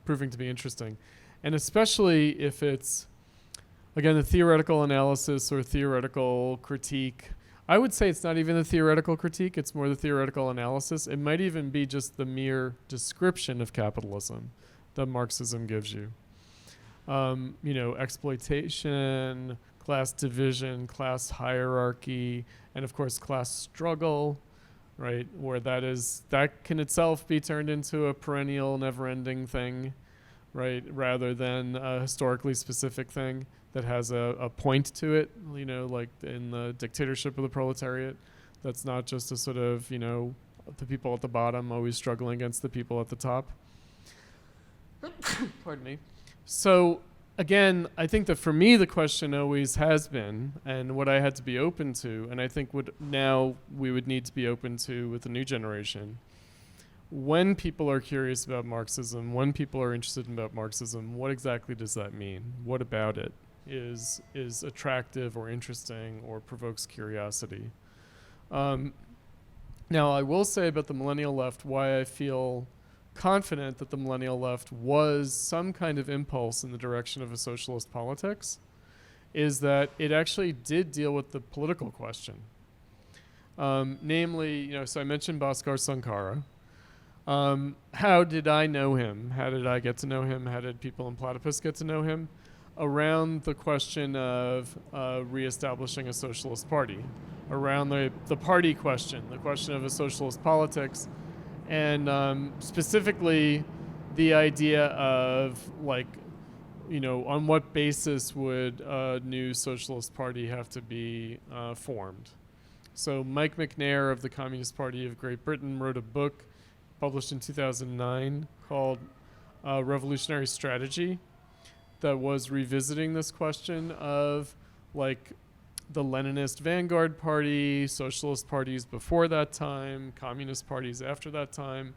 proving to be interesting. And especially if it's, again, the theoretical analysis or theoretical critique. I would say it's not even the theoretical critique, it's more the theoretical analysis. It might even be just the mere description of capitalism that Marxism gives you. Exploitation, class division, class hierarchy, and of course class struggle, right? Where that can itself be turned into a perennial, never-ending thing, right? Rather than a historically specific thing that has a point to it, like in the dictatorship of the proletariat. That's not just a sort of, the people at the bottom always struggling against the people at the top. Pardon me. So again, I think that for me the question always has been, and what I had to be open to, and I think now we would need to be open to with the new generation, when people are curious about Marxism, when people are interested about Marxism, what exactly does that mean? What about it is attractive or interesting or provokes curiosity? Now, I will say about the millennial left why I feel confident that the millennial left was some kind of impulse in the direction of a socialist politics is that it actually did deal with the political question. Namely, so I mentioned Bhaskar Sankara. How did I know him? How did I get to know him? How did people in Platypus get to know him? Around the question of reestablishing a socialist party, around the party question, the question of a socialist politics, and specifically the idea of on what basis would a new socialist party have to be formed. So Mike McNair of the Communist Party of Great Britain wrote a book published in 2009 called Revolutionary Strategy that was revisiting this question of the Leninist vanguard party, socialist parties before that time, communist parties after that time,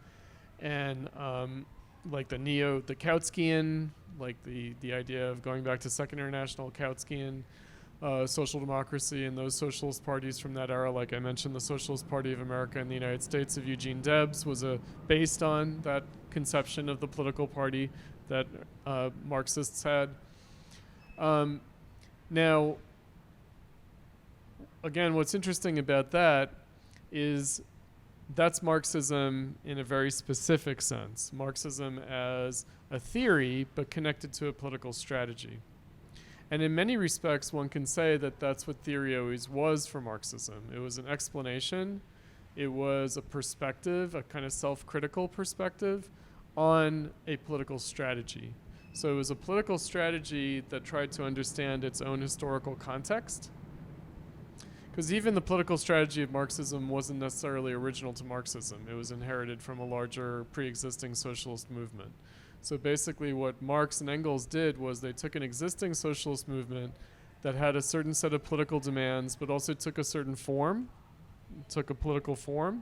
and the Kautskian, the idea of going back to Second International Kautskian social democracy and those socialist parties from that era. Like I mentioned, the Socialist Party of America in the United States of Eugene Debs was based on that conception of the political party that Marxists had. Now, again, what's interesting about that is that's Marxism in a very specific sense. Marxism as a theory, but connected to a political strategy. And in many respects, one can say that that's what theory always was for Marxism. It was an explanation. It was a perspective, a kind of self-critical perspective on a political strategy. So it was a political strategy that tried to understand its own historical context. Because even the political strategy of Marxism wasn't necessarily original to Marxism. It was inherited from a larger pre-existing socialist movement. So basically what Marx and Engels did was they took an existing socialist movement that had a certain set of political demands, but also took a certain form, took a political form,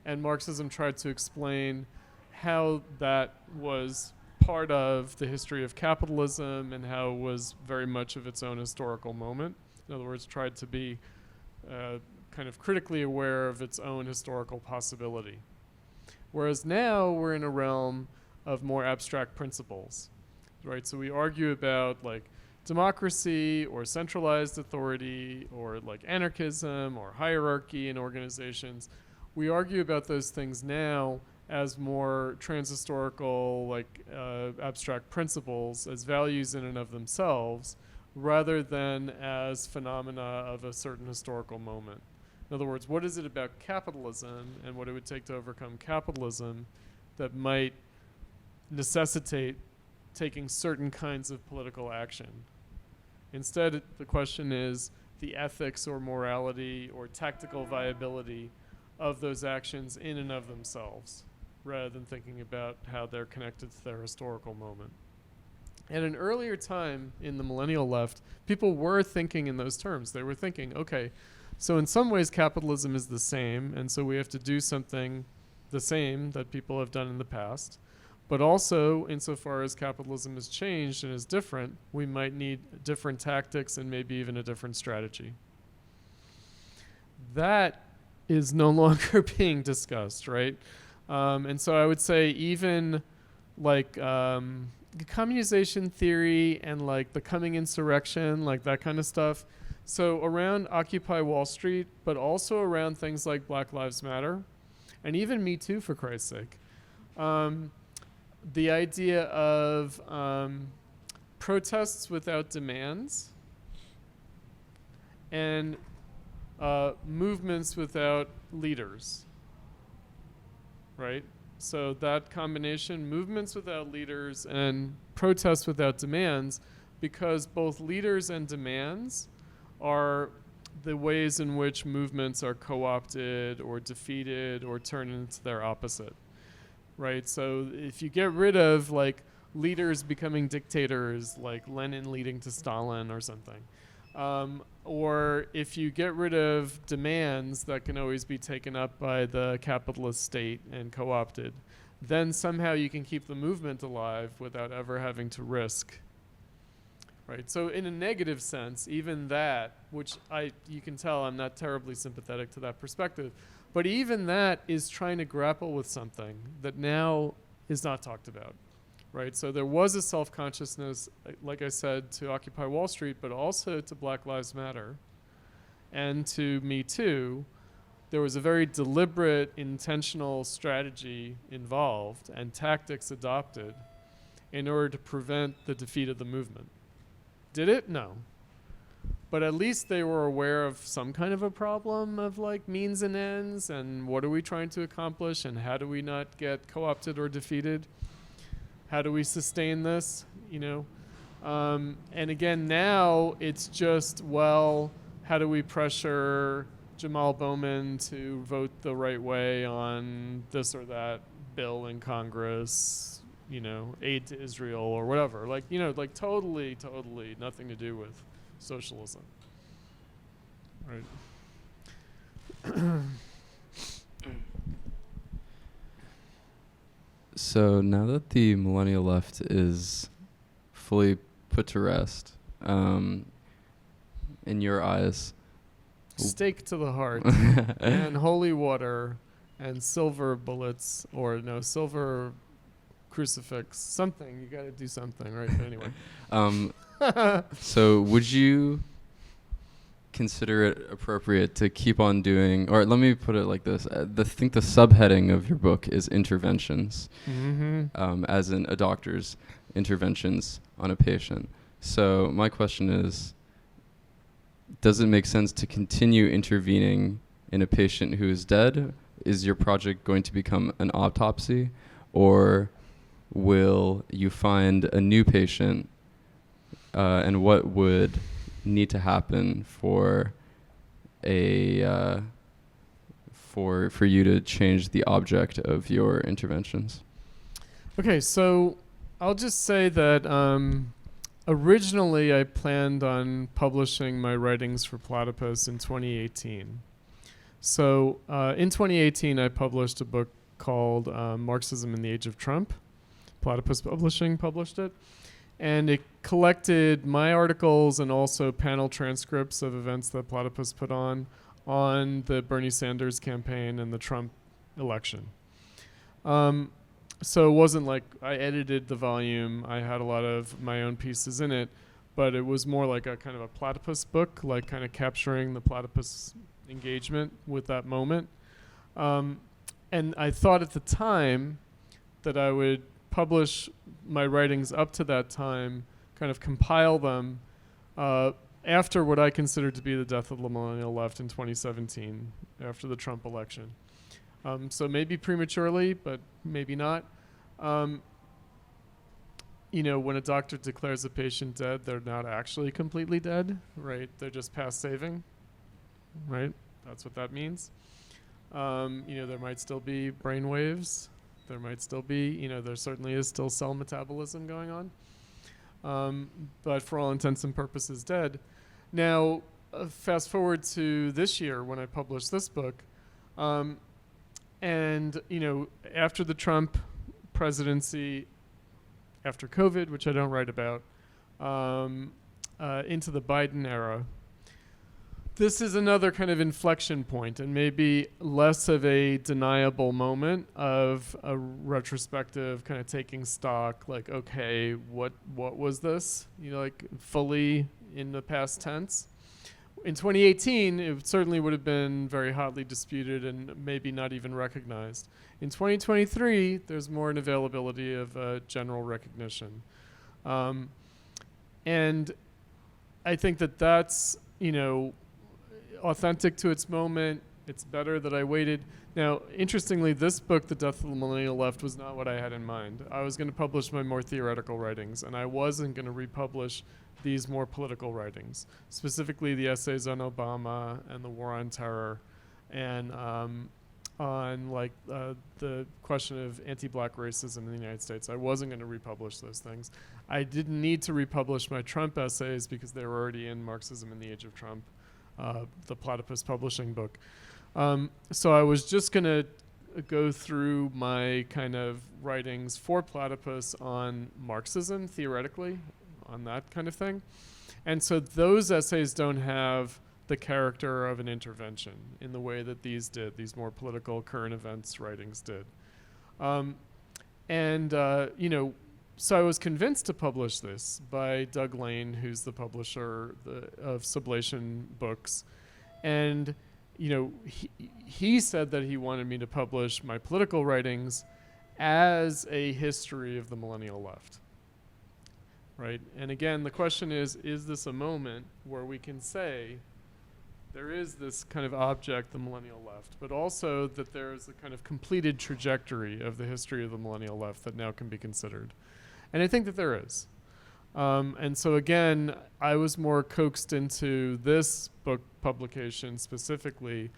and Marxism tried to explain how that was part of the history of capitalism and how it was very much of its own historical moment. In other words, tried to be kind of critically aware of its own historical possibility. Whereas now we're in a realm of more abstract principles, right? So we argue about like democracy or centralized authority or like anarchism or hierarchy in organizations. We argue about those things now as more transhistorical, like abstract principles, as values in and of themselves, rather than as phenomena of a certain historical moment. In other words, what is it about capitalism and what it would take to overcome capitalism that might necessitate taking certain kinds of political action? Instead, the question is the ethics or morality or tactical viability of those actions in and of themselves, rather than thinking about how they're connected to their historical moment. At an earlier time in the Millennial Left, people were thinking in those terms. They were thinking, okay, so in some ways capitalism is the same, and so we have to do something the same that people have done in the past. But also, insofar as capitalism has changed and is different, we might need different tactics and maybe even a different strategy. That is no longer being discussed, right? And so I would say even like communization theory and like the coming insurrection, like that kind of stuff. So around Occupy Wall Street, but also around things like Black Lives Matter, and even Me Too, for Christ's sake. The idea of protests without demands and movements without leaders, right? So that combination, movements without leaders and protests without demands, because both leaders and demands are the ways in which movements are co-opted or defeated or turned into their opposite, right? So if you get rid of like leaders becoming dictators, like Lenin leading to Stalin or something, or if you get rid of demands that can always be taken up by the capitalist state and co-opted, then somehow you can keep the movement alive without ever having to risk. Right. So in a negative sense, even that, which you can tell I'm not terribly sympathetic to that perspective, but even that is trying to grapple with something that now is not talked about. Right. So there was a self-consciousness, like I said, to Occupy Wall Street, but also to Black Lives Matter and to Me Too. There was a very deliberate, intentional strategy involved and tactics adopted in order to prevent the defeat of the movement. Did it? No. But at least they were aware of some kind of a problem of like means and ends and what are we trying to accomplish and how do we not get co-opted or defeated? How do we sustain this, you know? And again, now it's just, well, how do we pressure Jamal Bowman to vote the right way on this or that bill in Congress, you know, aid to Israel or whatever. Like, you know, like totally nothing to do with socialism. Right. So now that the Millennial Left is fully put to rest, in your eyes, Stake to the heart and holy water and silver bullets or no silver crucifix, something. You got to do something, right? But anyway. So would you consider it appropriate to keep on doing, or let me put it like this, I think the subheading of your book is interventions, as in a doctor's interventions on a patient. So my question is, does it make sense to continue intervening in a patient who is dead? Is your project going to become an autopsy, or will you find a new patient, and what would need to happen for for you to change the object of your interventions? Okay, so I'll just say that originally I planned on publishing my writings for Platypus in 2018. So in 2018, I published a book called Marxism in the Age of Trump. Platypus Publishing published it. And it collected my articles and also panel transcripts of events that Platypus put on the Bernie Sanders campaign and the Trump election. So it wasn't like I edited the volume. I had a lot of my own pieces in it, but it was more like a kind of a Platypus book, like kind of capturing the Platypus engagement with that moment. And I thought at the time that I would publish my writings up to that time, kind of compile them after what I considered to be the death of the Millennial Left in 2017, after the Trump election. So maybe prematurely, but maybe not. You know, when a doctor declares a patient dead, they're not actually completely dead, right? They're just past saving, right? That's what that means. You know, there might still be brain waves. There might still be, you know, there certainly is still cell metabolism going on. But for all intents and purposes, dead. Now, fast forward to this year when I published this book. And, you know, after the Trump presidency, after COVID, which I don't write about, into the Biden era, this is another kind of inflection point and maybe less of a deniable moment of a retrospective kind of taking stock, like, okay, what was this? You know, like fully in the past tense. In 2018, it certainly would have been very hotly disputed and maybe not even recognized. In 2023, there's more an availability of general recognition. And I think that that's, you know, authentic to its moment. It's better that I waited. Now, interestingly, this book, The Death of the Millennial Left, was not what I had in mind. I was going to publish my more theoretical writings, and I wasn't going to republish these more political writings, specifically the essays on Obama and the war on terror, and on like the question of anti-black racism in the United States. I wasn't going to republish those things. I didn't need to republish my Trump essays because they were already in Marxism in the Age of Trump, the Platypus Publishing book. So I was just going to go through my kind of writings for Platypus on Marxism, theoretically, on that kind of thing. And so those essays don't have the character of an intervention in the way that these did, these more political current events writings did. You know, so I was convinced to publish this by Doug Lane, who's the publisher of Sublation Books. And, you know, he said that he wanted me to publish my political writings as a history of the Millennial Left. Right? And again, the question is this a moment where we can say there is this kind of object, the Millennial Left, but also that there is a kind of completed trajectory of the history of the Millennial Left that now can be considered? And I think that there is. And so again, I was more coaxed into this book publication specifically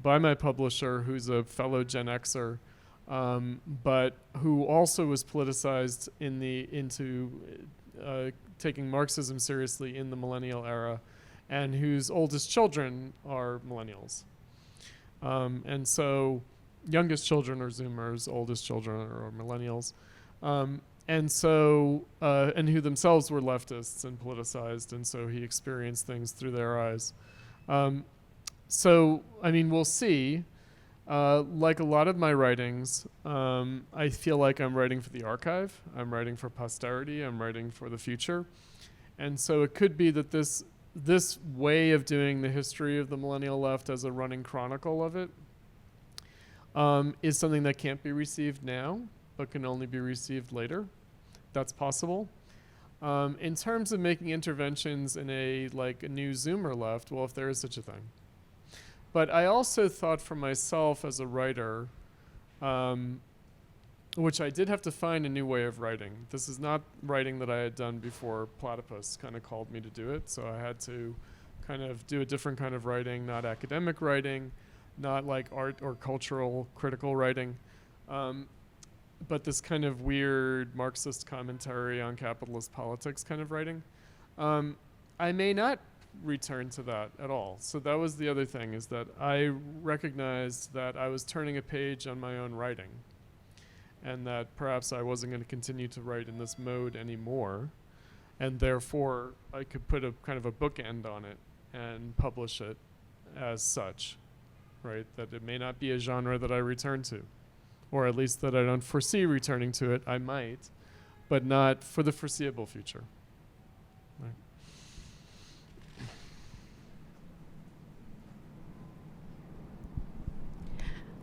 by my publisher, who's a fellow Gen Xer, but who also was politicized into taking Marxism seriously in the millennial era, and whose oldest children are millennials. And so youngest children are Zoomers, oldest children are millennials. And so, and who themselves were leftists and politicized, and so he experienced things through their eyes. So, I mean, we'll see. Like a lot of my writings, I feel like I'm writing for the archive, I'm writing for posterity, I'm writing for the future. And so it could be that this way of doing the history of the Millennial Left as a running chronicle of it is something that can't be received now, but can only be received later. That's possible. In terms of making interventions in a new Zoomer left, well, if there is such a thing. But I also thought for myself as a writer, which I did have to find a new way of writing. This is not writing that I had done before Platypus kind of called me to do it, so I had to kind of do a different kind of writing, not academic writing, not like art or cultural critical writing. but this kind of weird Marxist commentary on capitalist politics kind of writing. I may not return to that at all. So that was the other thing, is that I recognized that I was turning a page on my own writing, and that perhaps I wasn't going to continue to write in this mode anymore, and therefore I could put a kind of a bookend on it and publish it as such, right? That it may not be a genre that I return to, or at least that I don't foresee returning to it. I might, but not for the foreseeable future. Right.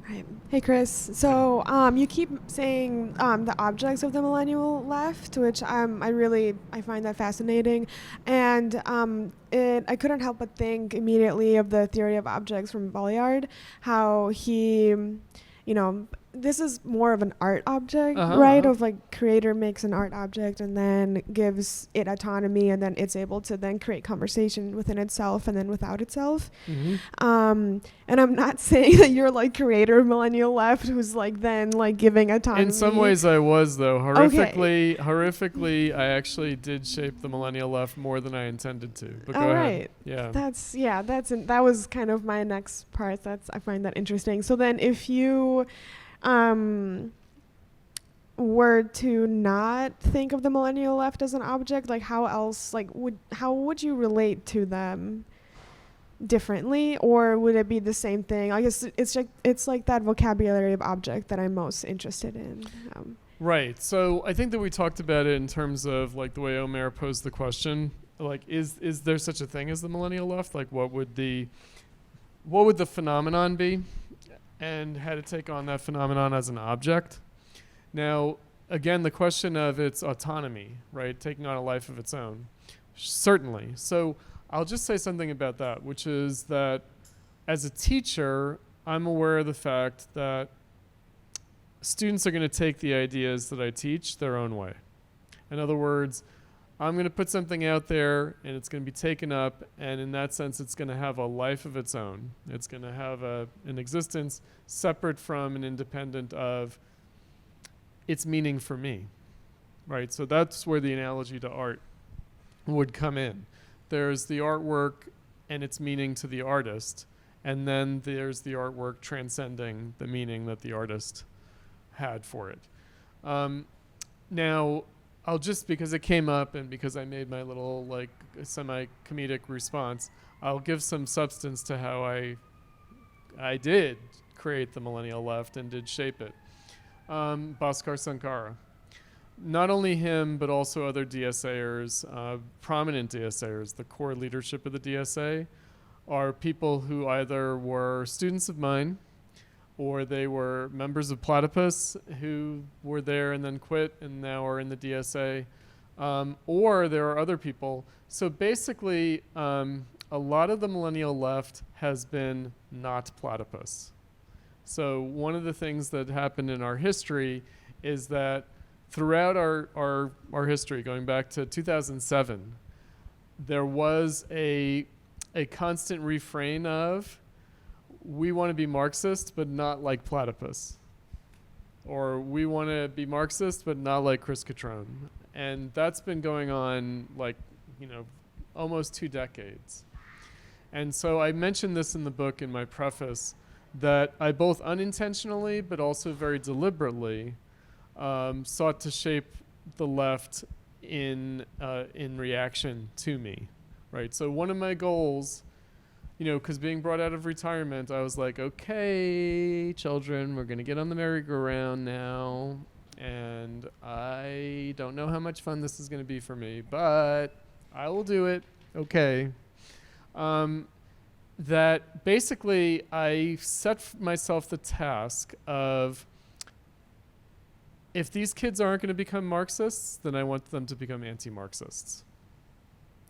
Right. Hey, Chris. So you keep saying the objects of the Millennial Left, which I find that fascinating, and I couldn't help but think immediately of the theory of objects from Baudrillard, how he, this is more of an art object, right? Of like creator makes an art object and then gives it autonomy, and then it's able to then create conversation within itself and then without itself. And I'm not saying that you're like creator of Millennial Left who's like then like giving autonomy. In some ways I was, though. Horrifically, I actually did shape the Millennial Left more than I intended to. But go ahead. Yeah. That was kind of my next part. I find that interesting. So then if you were to not think of the Millennial Left as an object, like how else, like how would you relate to them differently, or would it be the same thing? I guess it's like that vocabulary of object that I'm most interested in. Right. So I think that we talked about it in terms of like the way Omer posed the question, like is there such a thing as the Millennial Left? Like what would the phenomenon be, and how to take on that phenomenon as an object. Now, again, the question of its autonomy, right, taking on a life of its own, certainly. So I'll just say something about that, which is that as a teacher, I'm aware of the fact that students are going to take the ideas that I teach their own way. In other words, I'm going to put something out there and it's going to be taken up, and in that sense it's going to have a life of its own. It's going to have an existence separate from and independent of its meaning for me, right? So that's where the analogy to art would come in. There's the artwork and its meaning to the artist, and then there's the artwork transcending the meaning that the artist had for it. Now, I'll just, because it came up and because I made my little like semi-comedic response, I'll give some substance to how I did create the Millennial Left and did shape it. Bhaskar Sankara. Not only him, but also other DSAers, prominent DSAers, the core leadership of the DSA, are people who either were students of mine, or they were members of Platypus who were there and then quit and now are in the DSA, or there are other people. So basically, a lot of the Millennial Left has been not Platypus. So one of the things that happened in our history is that throughout our history, going back to 2007, there was a constant refrain of, we want to be Marxist, but not like Platypus. Or we want to be Marxist, but not like Chris Cutrone. And that's been going on almost 2 decades. And so I mentioned this in the book in my preface, that I both unintentionally, but also very deliberately, sought to shape the left in reaction to me, right? So one of my goals, because being brought out of retirement, I was like, okay, children, we're going to get on the merry-go-round now. And I don't know how much fun this is going to be for me, but I will do it. Okay. That basically I set myself the task of, if these kids aren't going to become Marxists, then I want them to become anti-Marxists.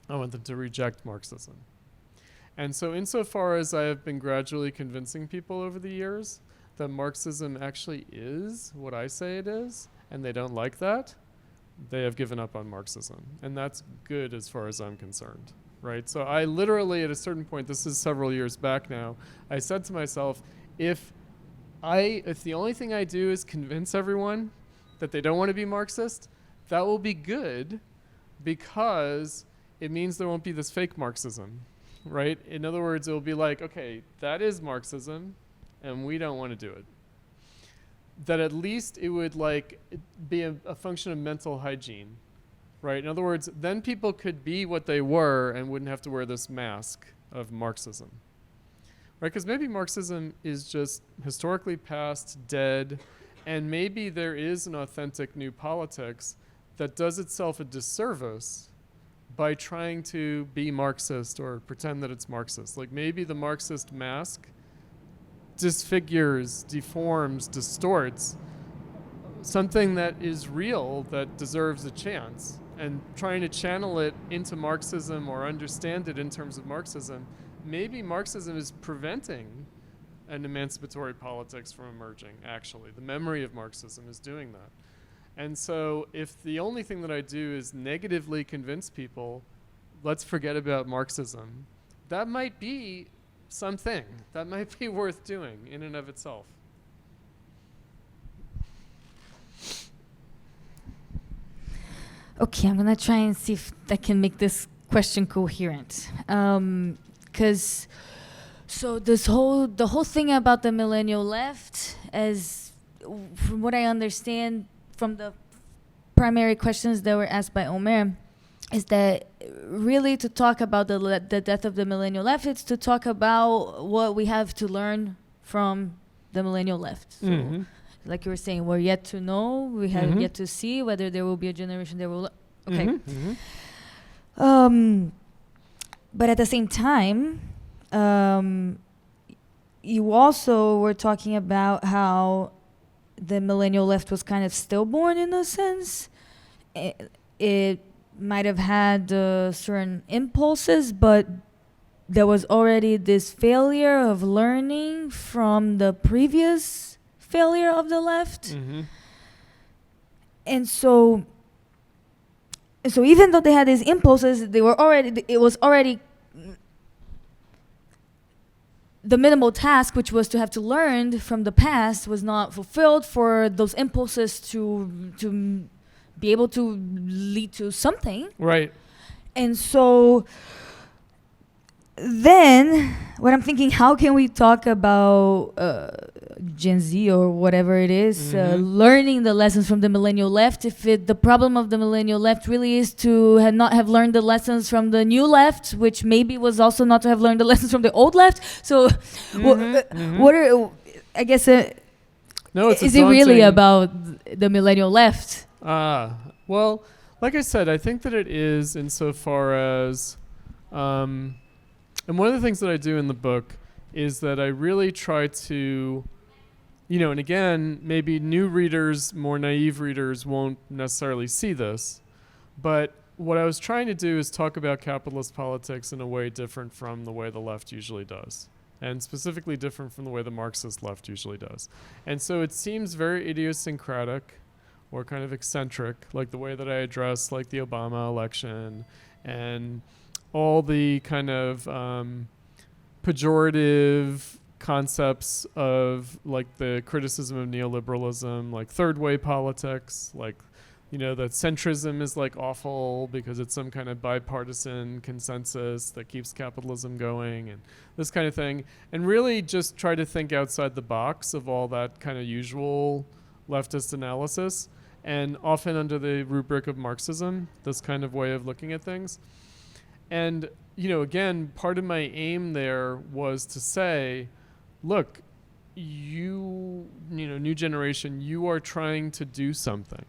I want them to reject Marxism. And so insofar as I have been gradually convincing people over the years that Marxism actually is what I say it is, and they don't like that, they have given up on Marxism. And that's good as far as I'm concerned, right? So I literally, at a certain point, this is several years back now, I said to myself, if the only thing I do is convince everyone that they don't want to be Marxist, that will be good because it means there won't be this fake Marxism, right? In other words, it will be like, okay, that is Marxism, and we don't want to do it. That at least it would like be a function of mental hygiene, right? In other words, then people could be what they were and wouldn't have to wear this mask of Marxism, right? Because maybe Marxism is just historically past, dead, and maybe there is an authentic new politics that does itself a disservice by trying to be Marxist or pretend that it's Marxist. Like maybe the Marxist mask disfigures, deforms, distorts something that is real that deserves a chance, and trying to channel it into Marxism or understand it in terms of Marxism, maybe Marxism is preventing an emancipatory politics from emerging, actually. The memory of Marxism is doing that. And so if the only thing that I do is negatively convince people, let's forget about Marxism, that might be something. That might be worth doing in and of itself. Okay, I'm gonna try and see if I can make this question coherent. Because the whole thing about the millennial left, as from what I understand from the primary questions that were asked by Omer, is that really to talk about the death of the millennial left, it's to talk about what we have to learn from the millennial left. So, like you were saying, we're yet to know, we have yet to see whether there will be a generation that will. Okay. But at the same time, you also were talking about how the millennial left was kind of stillborn in a sense. It might have had certain impulses, but there was already this failure of learning from the previous failure of the left. And so even though they had these impulses, it was already the minimal task, which was to have to learn from the past, was not fulfilled for those impulses to be able to lead to something. Right. And so then what I'm thinking, how can we talk about Gen Z or whatever it is, learning the lessons from the millennial left, if the problem of the millennial left really is to not have learned the lessons from the new left, which maybe was also not to have learned the lessons from the old left. So what are, I guess, no, is it really about the millennial left? Well, like I said, I think that it is insofar as, and one of the things that I do in the book is that I really try to, and again, maybe new readers, more naive readers won't necessarily see this, but what I was trying to do is talk about capitalist politics in a way different from the way the left usually does, and specifically different from the way the Marxist left usually does. And so it seems very idiosyncratic or kind of eccentric, like the way that I address like the Obama election and all the kind of pejorative concepts of like the criticism of neoliberalism, like third way politics, like, that centrism is like awful because it's some kind of bipartisan consensus that keeps capitalism going and this kind of thing. And really just try to think outside the box of all that kind of usual leftist analysis, and often under the rubric of Marxism, this kind of way of looking at things. And, again, part of my aim there was to say, look, new generation, you are trying to do something.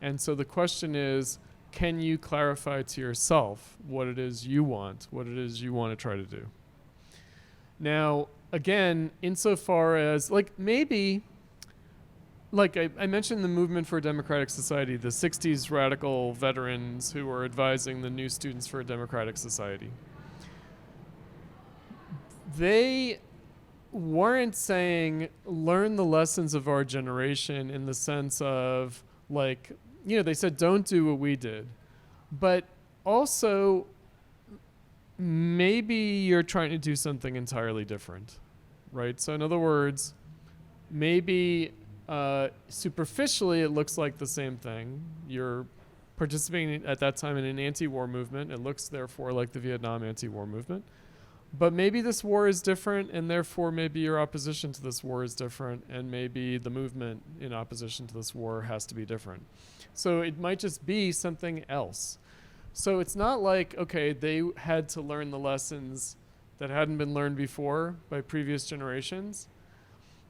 And so the question is, can you clarify to yourself what it is you want, what it is you want to try to do? Now, again, insofar as, maybe, I mentioned the movement for a democratic society, the 60s radical veterans who were advising the new students for a democratic society. They weren't saying, learn the lessons of our generation in the sense of, they said, don't do what we did. But also, maybe you're trying to do something entirely different, right? So in other words, maybe Superficially, it looks like the same thing. You're participating at that time in an anti-war movement. It looks, therefore, like the Vietnam anti-war movement. But maybe this war is different, and therefore maybe your opposition to this war is different, and maybe the movement in opposition to this war has to be different. So it might just be something else. So it's not like, okay, they had to learn the lessons that hadn't been learned before by previous generations.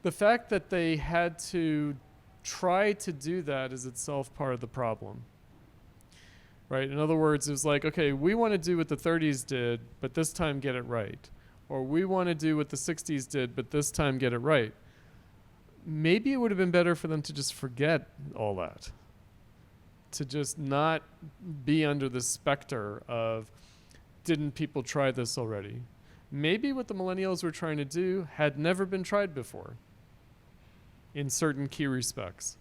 The fact that they had to try to do that is itself part of the problem. Right? In other words, it was like, okay, we want to do what the 30s did, but this time get it right. Or we want to do what the 60s did, but this time get it right. Maybe it would have been better for them to just forget all that. To just not be under the specter of, didn't people try this already? Maybe what the millennials were trying to do had never been tried before in certain key respects.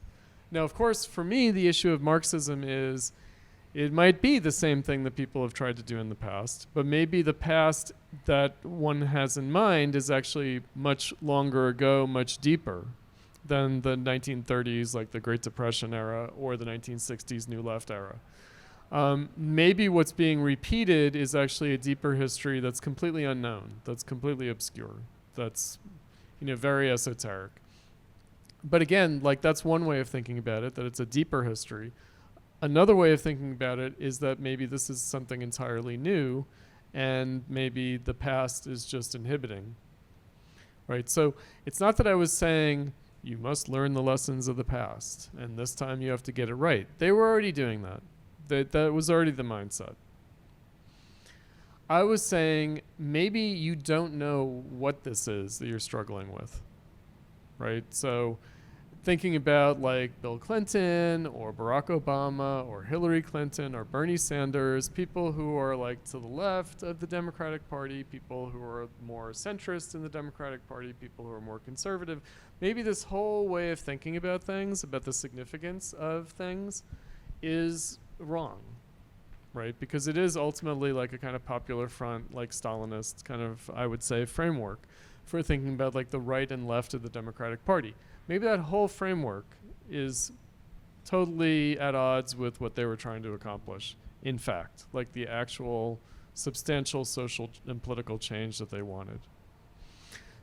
Now, of course, for me, the issue of Marxism is it might be the same thing that people have tried to do in the past, but maybe the past that one has in mind is actually much longer ago, much deeper than the 1930s, like the Great Depression era, or the 1960s New Left era. Maybe what's being repeated is actually a deeper history that's completely unknown, that's completely obscure, that's, very esoteric. But again, like that's one way of thinking about it, that it's a deeper history. Another way of thinking about it is that maybe this is something entirely new, and maybe the past is just inhibiting, right? So it's not that I was saying you must learn the lessons of the past, and this time you have to get it right. They were already doing that. That was already the mindset. I was saying maybe you don't know what this is that you're struggling with, right? So thinking about like Bill Clinton or Barack Obama or Hillary Clinton or Bernie Sanders, people who are like to the left of the Democratic Party, people who are more centrist in the Democratic Party, people who are more conservative. Maybe this whole way of thinking about things, about the significance of things, is wrong, right? Because it is ultimately like a kind of popular front, like Stalinist kind of, I would say, framework for thinking about like the right and left of the Democratic Party. Maybe that whole framework is totally at odds with what they were trying to accomplish, in fact, like the actual substantial social and political change that they wanted.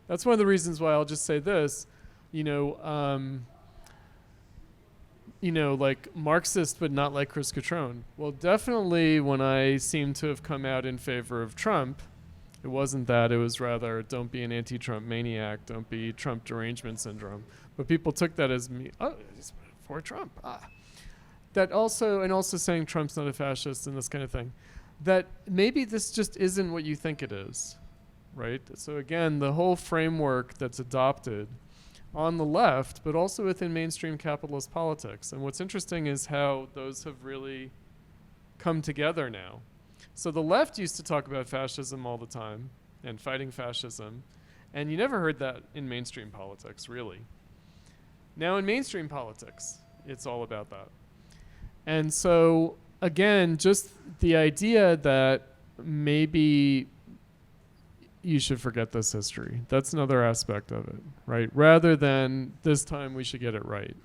That's one of the reasons why I'll just say this, like Marxist but not like Chris Cutrone. Well, definitely when I seem to have come out in favor of Trump, it wasn't that, it was rather don't be an anti-Trump maniac, don't be Trump derangement syndrome. But people took that as me, oh, he's for Trump. That also, and also saying Trump's not a fascist and this kind of thing, that maybe this just isn't what you think it is, right? So again, the whole framework that's adopted on the left, but also within mainstream capitalist politics. And what's interesting is how those have really come together now. So the left used to talk about fascism all the time and fighting fascism, and you never heard that in mainstream politics, really. Now in mainstream politics, it's all about that. And so, again, just the idea that maybe you should forget this history. That's another aspect of it, right? Rather than this time we should get it right.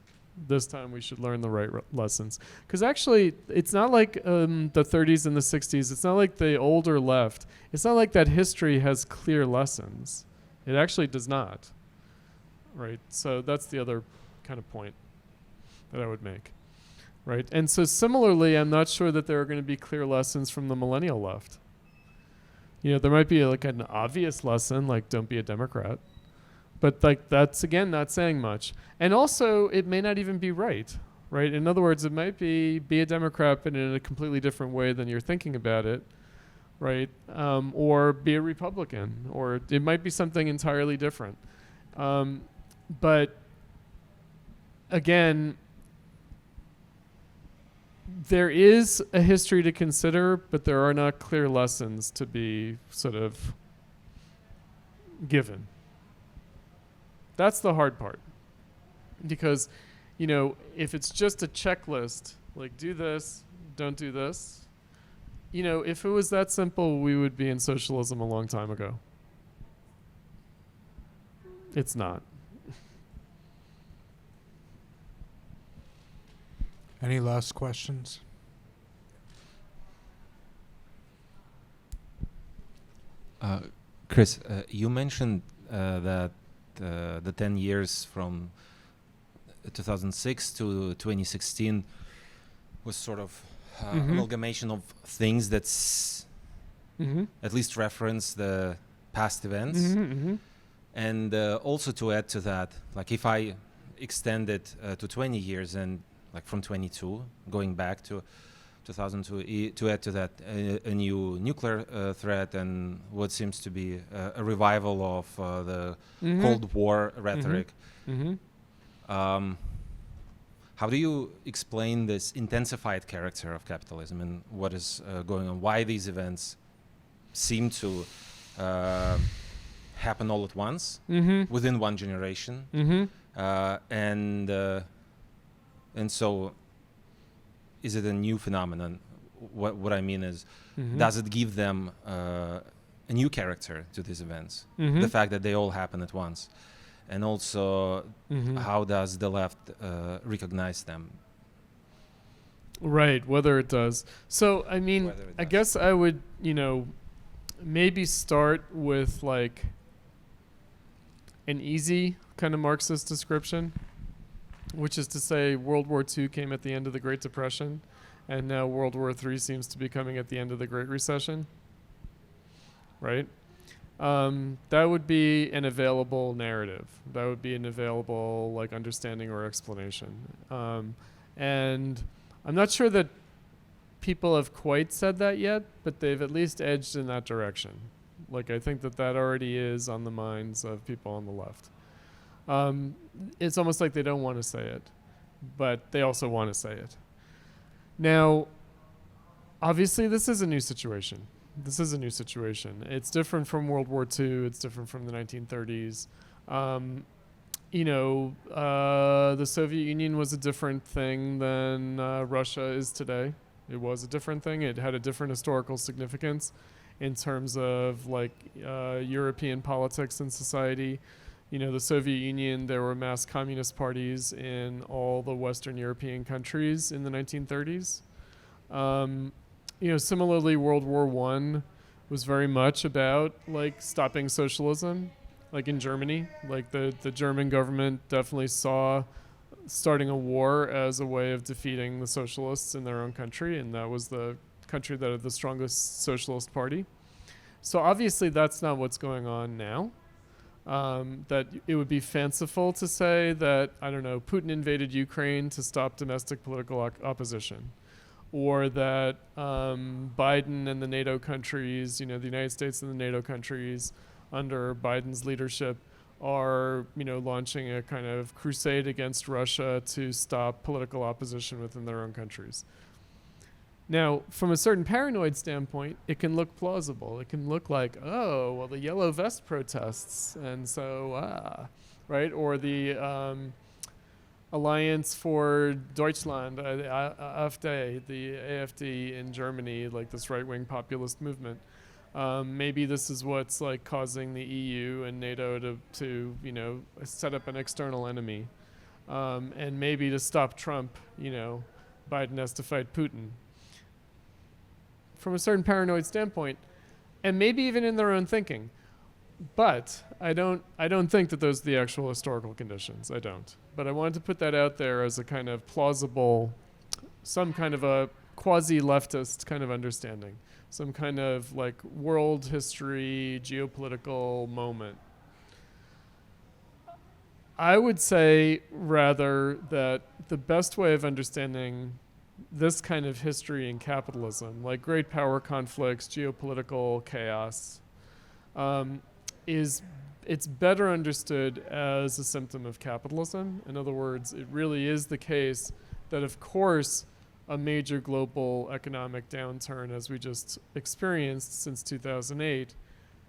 This time we should learn the right lessons. Because actually, it's not like the 30s and the 60s. It's not like the older left. It's not like that history has clear lessons. It actually does not, right? So that's the other kind of point that I would make, right? And so similarly, I'm not sure that there are going to be clear lessons from the millennial left. There might be like an obvious lesson, like don't be a Democrat. But like that's, again, not saying much. And also, it may not even be right? In other words, it might be a Democrat, but in a completely different way than you're thinking about it, right? Or be a Republican, or it might be something entirely different. But again, there is a history to consider, but there are not clear lessons to be sort of given. That's the hard part. Because, if it's just a checklist, like do this, don't do this, if it was that simple, we would be in socialism a long time ago. It's not. Any last questions? Chris, you mentioned that the 10 years from 2006 to 2016 was sort of amalgamation of things that's at least reference the past events. And also to add to that, like if I extend it to 20 years and like from 22, going back to 2002, to add to that a new nuclear threat and what seems to be a revival of the Cold War rhetoric. How do you explain this intensified character of capitalism and what is going on? Why these events seem to happen all at once within one generation, and so is it a new phenomenon? What I mean is, does it give them a new character to these events? The fact that they all happen at once, and also how does the left recognize them? Right, whether it does. So I mean, I guess I would, maybe start with like an easy kind of Marxist description, which is to say World War II came at the end of the Great Depression, and now World War III seems to be coming at the end of the Great Recession, right? That would be an available narrative. That would be an available like understanding or explanation. And I'm not sure that people have quite said that yet, but they've at least edged in that direction. Like I think that already is on the minds of people on the left. It's almost like they don't want to say it, but they also want to say it. Now, obviously, this is a new situation. It's different from World War II. It's different from the 1930s. The Soviet Union was a different thing than Russia is today. It was a different thing. It had a different historical significance in terms of like European politics and society. The Soviet Union, there were mass communist parties in all the Western European countries in the 1930s. Similarly, World War I was very much about like stopping socialism, like in Germany. Like the German government definitely saw starting a war as a way of defeating the socialists in their own country, and that was the country that had the strongest socialist party. So obviously that's not what's going on now. That it would be fanciful to say that, I don't know, Putin invaded Ukraine to stop domestic political opposition, or that Biden and the NATO countries, the United States and the NATO countries under Biden's leadership are, launching a kind of crusade against Russia to stop political opposition within their own countries. Now, from a certain paranoid standpoint, it can look plausible. It can look like, oh, well, the yellow vest protests, and so, right? Or the Alliance for Deutschland, the AfD in Germany, like this right-wing populist movement. Maybe this is what's like causing the EU and NATO to set up an external enemy. And maybe to stop Trump, Biden has to fight Putin. From a certain paranoid standpoint, and maybe even in their own thinking. But I don't think that those are the actual historical conditions. I don't. But I wanted to put that out there as a kind of plausible, some kind of a quasi-leftist kind of understanding. Some kind of like world history, geopolitical moment. I would say rather that the best way of understanding this kind of history in capitalism, like great power conflicts, geopolitical chaos, it's better understood as a symptom of capitalism. In other words, it really is the case that, of course, a major global economic downturn, as we just experienced since 2008,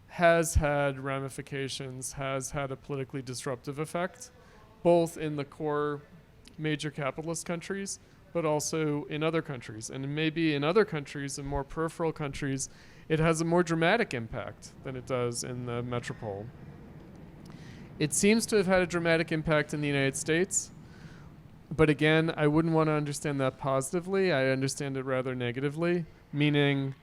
has had ramifications, has had a politically disruptive effect, both in the core major capitalist countries, but also in other countries. And maybe in other countries, in more peripheral countries, it has a more dramatic impact than it does in the metropole. It seems to have had a dramatic impact in the United States. But again, I wouldn't want to understand that positively. I understand it rather negatively, meaning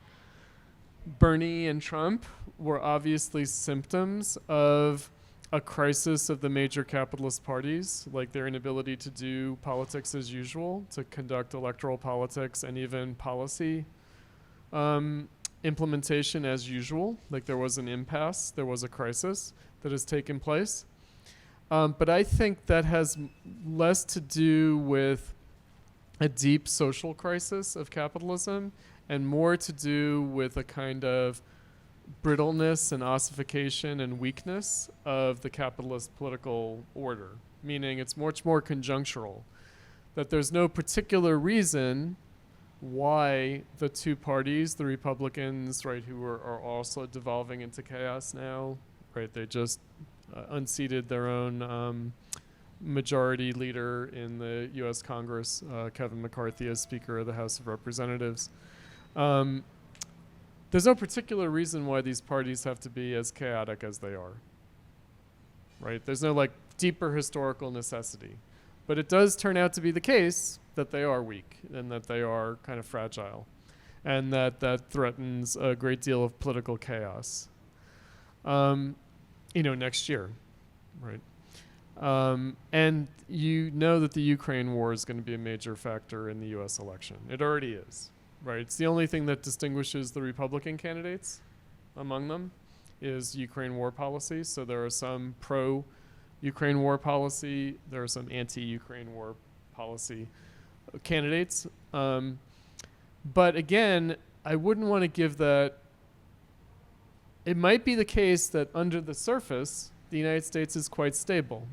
Bernie and Trump were obviously symptoms of a crisis of the major capitalist parties, like their inability to do politics as usual, to conduct electoral politics and even policy implementation as usual. Like there was an impasse, there was a crisis that has taken place. But I think that has less to do with a deep social crisis of capitalism and more to do with a kind of brittleness and ossification and weakness of the capitalist political order, meaning it's much more conjunctural, that there's no particular reason why the two parties, the Republicans, right, who are also devolving into chaos now, right, they just unseated their own majority leader in the U.S. Congress, Kevin McCarthy, as Speaker of the House of Representatives. There's no particular reason why these parties have to be as chaotic as they are, right? There's no like deeper historical necessity. But it does turn out to be the case that they are weak and that they are kind of fragile and that threatens a great deal of political chaos, next year, right? And you know that the Ukraine war is going to be a major factor in the U.S. election. It already is. Right, it's the only thing that distinguishes the Republican candidates among them is Ukraine war policy. So there are some pro-Ukraine war policy, there are some anti-Ukraine war policy candidates. But again, I wouldn't want to give that. It might be the case that under the surface, the United States is quite stable.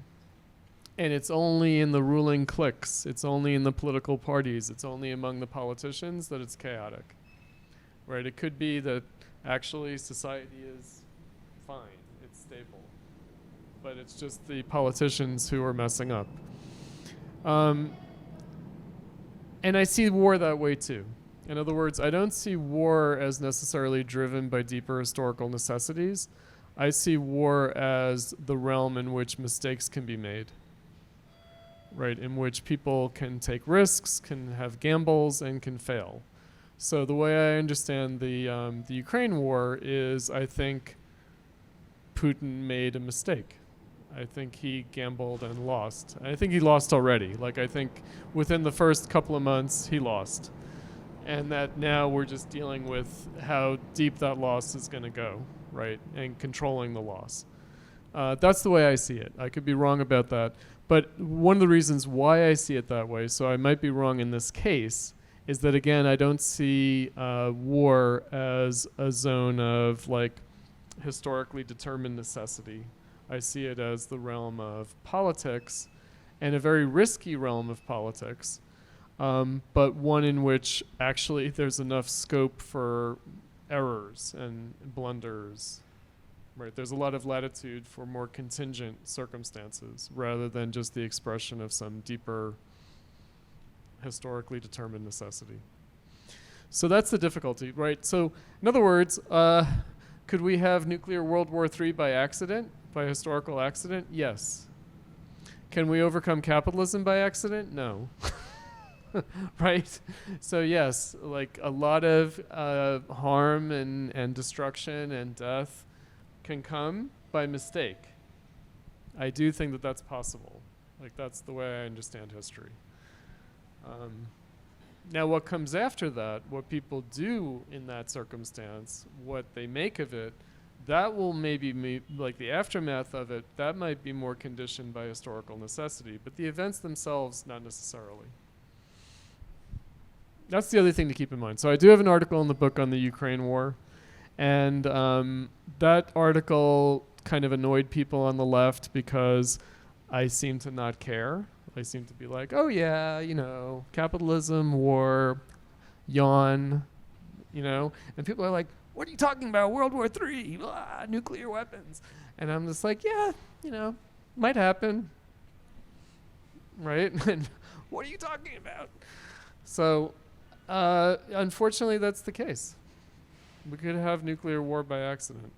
And it's only in the ruling cliques, it's only in the political parties, it's only among the politicians that it's chaotic, right? It could be that actually society is fine, it's stable, but it's just the politicians who are messing up. And I see war that way too. In other words, I don't see war as necessarily driven by deeper historical necessities. I see war as the realm in which mistakes can be made. Right, in which people can take risks, can have gambles, and can fail. So the way I understand the Ukraine war is I think Putin made a mistake. I think he gambled and lost. I think he lost already. Like I think within the first couple of months, he lost. And that now we're just dealing with how deep that loss is going to go, right, and controlling the loss. That's the way I see it. I could be wrong about that. But one of the reasons why I see it that way, so I might be wrong in this case, is that, again, I don't see war as a zone of, like, historically determined necessity. I see it as the realm of politics, and a very risky realm of politics, but one in which actually there's enough scope for errors and blunders. Right, there's a lot of latitude for more contingent circumstances rather than just the expression of some deeper historically determined necessity. So that's the difficulty, right? So in other words, could we have nuclear World War III by accident, by historical accident? Yes. Can we overcome capitalism by accident? No. Right? So yes, like a lot of harm and destruction and death can come by mistake. I do think that that's possible. Like that's the way I understand history. Now what comes after that, what people do in that circumstance, what they make of it, that will maybe like the aftermath of it, that might be more conditioned by historical necessity, but the events themselves, not necessarily. That's the other thing to keep in mind. So I do have an article in the book on the Ukraine war. And that article kind of annoyed people on the left because I seem to not care. I seem to be like, oh yeah, capitalism, war, yawn, And people are like, what are you talking about? World War III, blah, nuclear weapons. And I'm just like, yeah, might happen. Right? And what are you talking about? So unfortunately, that's the case. We could have nuclear war by accident.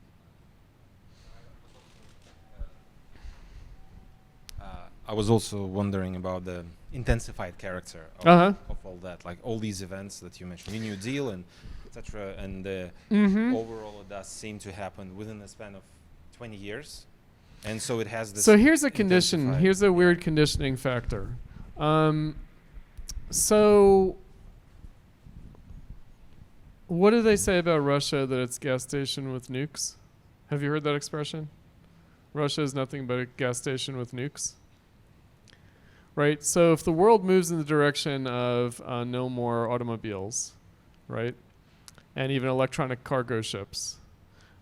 I was also wondering about the intensified character of, Uh-huh. of all that, like all these events that you mentioned, New Deal and etc. And Mm-hmm. overall, it does seem to happen within the span of 20 years, and so it has this. So here's a condition. intensified- Here's a weird conditioning factor. So what do they say about Russia, that it's gas station with nukes? Have you heard that expression? Russia is nothing but a gas station with nukes. Right? So if the world moves in the direction of no more automobiles, right? And even electronic cargo ships,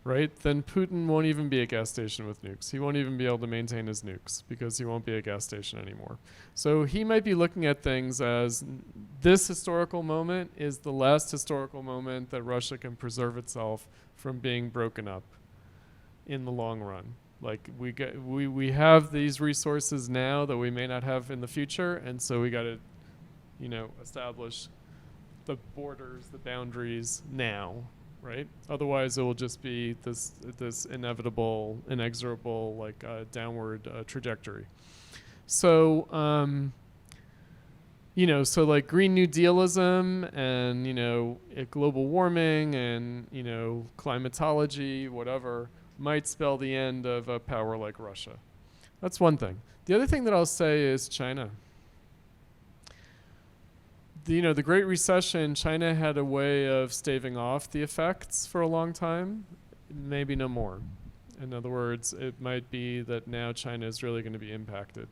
right? Then Putin won't even be a gas station with nukes. He won't even be able to maintain his nukes because he won't be a gas station anymore. So he might be looking at things as this historical moment is the last historical moment that Russia can preserve itself from being broken up in the long run. Like we have these resources now that we may not have in the future, and so we got to, establish the borders, the boundaries now, right? Otherwise, it will just be this inevitable, inexorable, downward trajectory. So, so like Green New Dealism and global warming and climatology, whatever, might spell the end of a power like Russia. That's one thing. The other thing that I'll say is China. The Great Recession, China had a way of staving off the effects for a long time, maybe no more. In other words, it might be that now China is really going to be impacted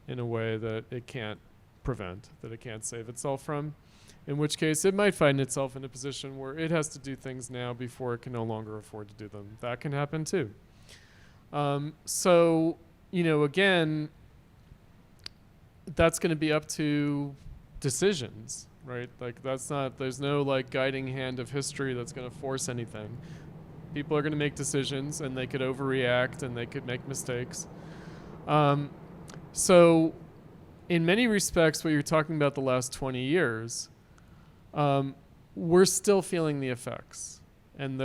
in a way that it can't prevent, that it can't save itself from, in which case it might find itself in a position where it has to do things now before it can no longer afford to do them. That can happen too. So, again, that's going to be up to decisions, right? There's no guiding hand of history that's going to force anything. People are going to make decisions, and they could overreact and they could make mistakes. So in many respects, what you're talking about the last 20 years, we're still feeling the effects, and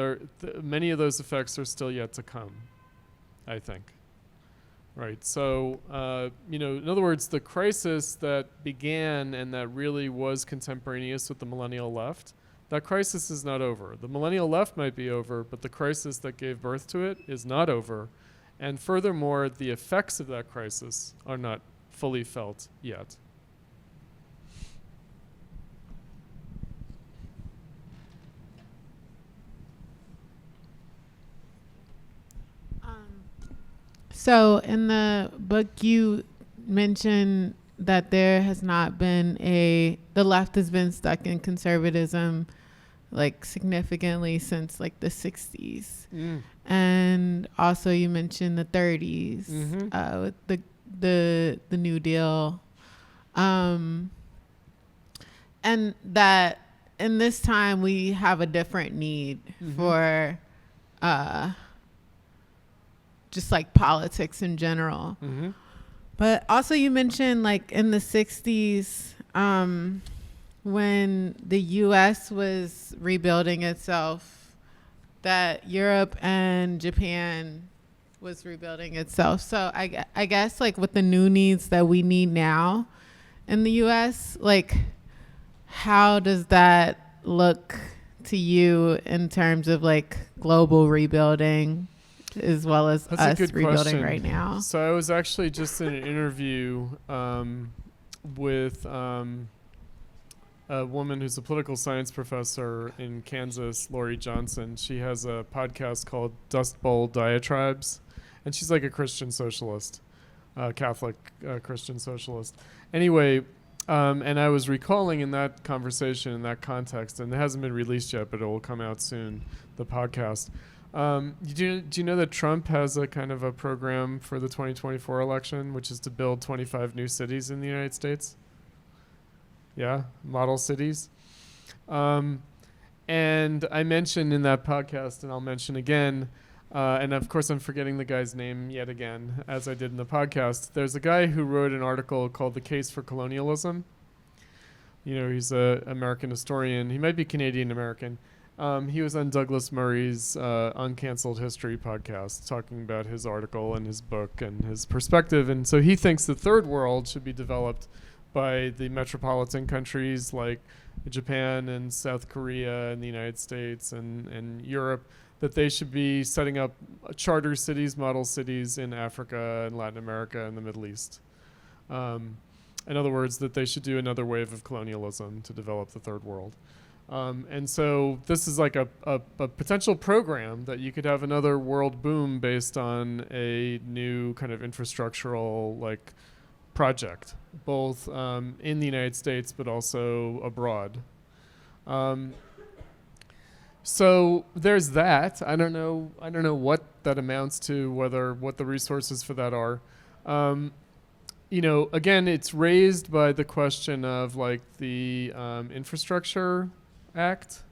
many of those effects are still yet to come, I think. Right. So, in other words, the crisis that began and that really was contemporaneous with the Millennial Left, that crisis is not over. The Millennial Left might be over, but the crisis that gave birth to it is not over. And furthermore, the effects of that crisis are not fully felt yet. So in the book, you mentioned that there has not been the left has been stuck in conservatism significantly since the 60s. And also you mentioned the 30s with the New Deal. And that in this time we have a different need for just politics in general. But also you mentioned in the 60s when the US was rebuilding itself, that Europe and Japan was rebuilding itself. So I guess with the new needs that we need now in the US, how does that look to you in terms of global rebuilding as well as That's us a good rebuilding question. right now? So I was actually just in an interview with a woman who's a political science professor in Kansas, Lori Johnson. She has a podcast called Dust Bowl Diatribes, and she's a Christian socialist, Catholic Christian socialist. Anyway, and I was recalling in that conversation, in that context, and it hasn't been released yet, but it will come out soon, the podcast. Do you know that Trump has a kind of a program for the 2024 election, which is to build 25 new cities in the United States? Yeah, model cities. And I mentioned in that podcast, and I'll mention again, and of course I'm forgetting the guy's name yet again, as I did in the podcast. There's a guy who wrote an article called The Case for Colonialism. He's an American historian. He might be Canadian American. He was on Douglas Murray's Uncancelled History podcast talking about his article and his book and his perspective. And so he thinks the third world should be developed by the metropolitan countries like Japan and South Korea and the United States and Europe, that they should be setting up charter cities, model cities in Africa and Latin America and the Middle East. In other words, that they should do another wave of colonialism to develop the third world. And so this is like a potential program that you could have another world boom based on a new kind of infrastructural like project, both in the United States but also abroad. So there's that. I don't know what that amounts to, what the resources for that are. Again, it's raised by the question of like the Infrastructure Act,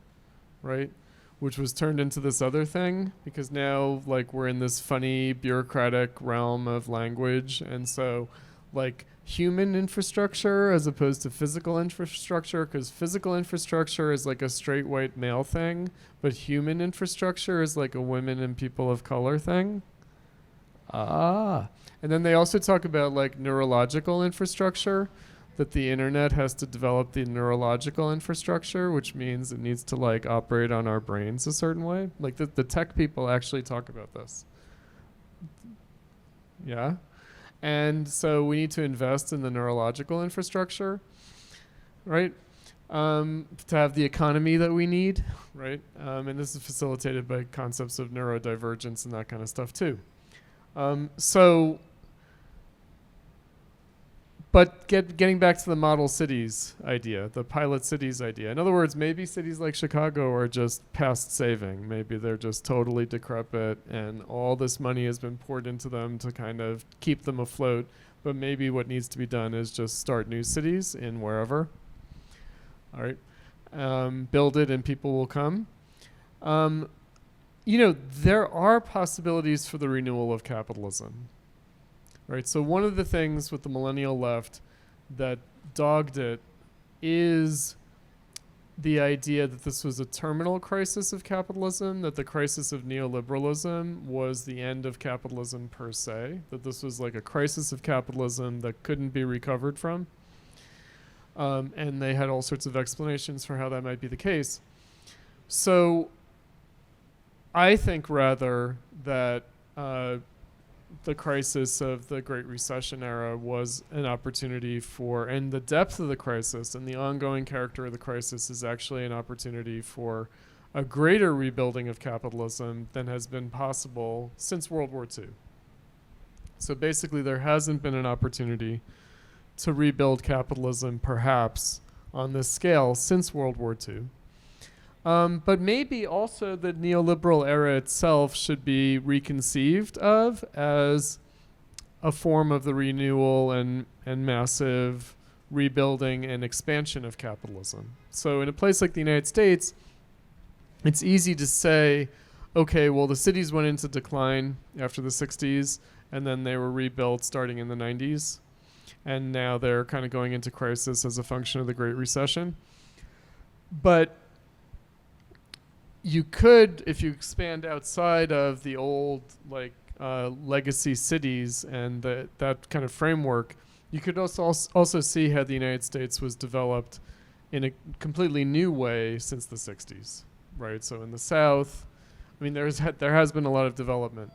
right? Which was turned into this other thing because now like we're in this funny bureaucratic realm of language. And so like human infrastructure as opposed to physical infrastructure, because physical infrastructure is like a straight white male thing, but human infrastructure is like a women and people of color thing. And then they also talk about like neurological infrastructure, that the internet has to develop the neurological infrastructure, which means it needs to like operate on our brains a certain way. Like the tech people actually talk about this. Yeah. And so we need to invest in the neurological infrastructure, right? To have the economy that we need, right? And this is facilitated by concepts of neurodivergence and that kind of stuff too. But getting back to the model cities idea, the pilot cities idea. In other words, maybe cities like Chicago are just past saving. Maybe they're just totally decrepit and all this money has been poured into them to kind of keep them afloat. But maybe what needs to be done is just start new cities in wherever. All right. Build it and people will come. There are possibilities for the renewal of capitalism. Right, so one of the things with the millennial left that dogged it is the idea that this was a terminal crisis of capitalism, that the crisis of neoliberalism was the end of capitalism per se, that this was like a crisis of capitalism that couldn't be recovered from. And they had all sorts of explanations for how that might be the case. So I think rather that the crisis of the Great Recession era was an opportunity for, and the depth of the crisis and the ongoing character of the crisis is actually an opportunity for a greater rebuilding of capitalism than has been possible since World War II. So basically there hasn't been an opportunity to rebuild capitalism perhaps on this scale since World War II. But maybe also the neoliberal era itself should be reconceived of as a form of the renewal and massive rebuilding and expansion of capitalism. So in a place like the United States, it's easy to say, okay, well, the cities went into decline after the 60s, and then they were rebuilt starting in the 90s. And now they're kind of going into crisis as a function of the Great Recession. But you could, if you expand outside of the old legacy cities and that kind of framework, you could also see how the United States was developed in a completely new way since the 60s, right? So in the South, I mean, there has been a lot of development.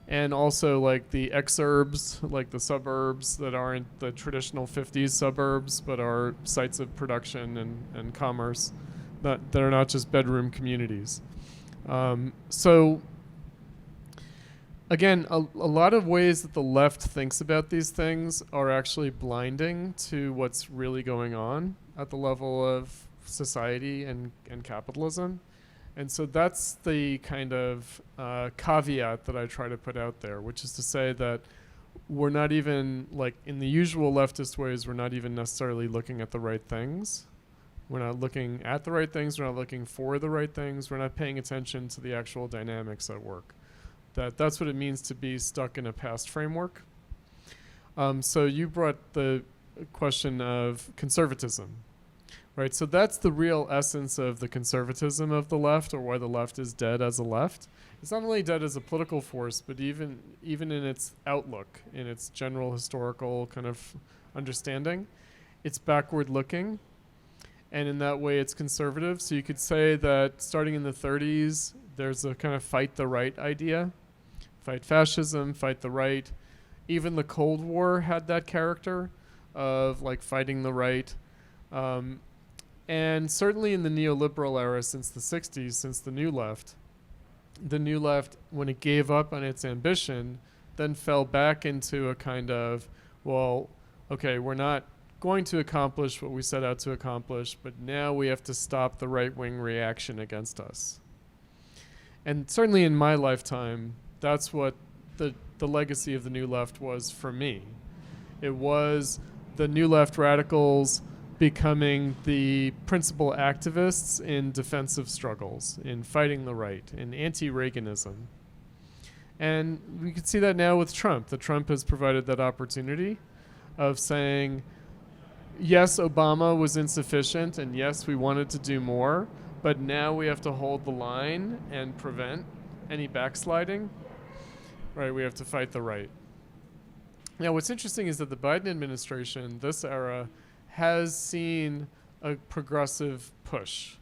And also like the exurbs, like the suburbs that aren't the traditional 50s suburbs, but are sites of production and commerce. That are not just bedroom communities. So again, a lot of ways that the left thinks about these things are actually blinding to what's really going on at the level of society and capitalism. And so that's the kind of caveat that I try to put out there, which is to say that we're not even, like in the usual leftist ways, we're not even necessarily looking at the right things. We're not looking at the right things. We're not looking for the right things. We're not paying attention to the actual dynamics at work. That's what it means to be stuck in a past framework. So you brought the question of conservatism, right? So that's the real essence of the conservatism of the left, or why the left is dead as a left. It's not only dead as a political force, but even in its outlook, in its general historical kind of understanding, it's backward looking. And in that way, it's conservative. So you could say that starting in the 30s, there's a kind of fight the right idea. Fight fascism, fight the right. Even the Cold War had that character of like fighting the right. And certainly in the neoliberal era since the 60s, since the New Left, when it gave up on its ambition, then fell back into a kind of, well, okay, we're not going to accomplish what we set out to accomplish, but now we have to stop the right-wing reaction against us. And certainly in my lifetime, that's what the legacy of the New Left was for me. It was the New Left radicals becoming the principal activists in defensive struggles, in fighting the right, in anti-Reaganism. And we can see that now with Trump. That Trump has provided that opportunity of saying, yes, Obama was insufficient, and yes, we wanted to do more, but now we have to hold the line and prevent any backsliding. Right, we have to fight the right. Now, what's interesting is that the Biden administration, this era, has seen a progressive push.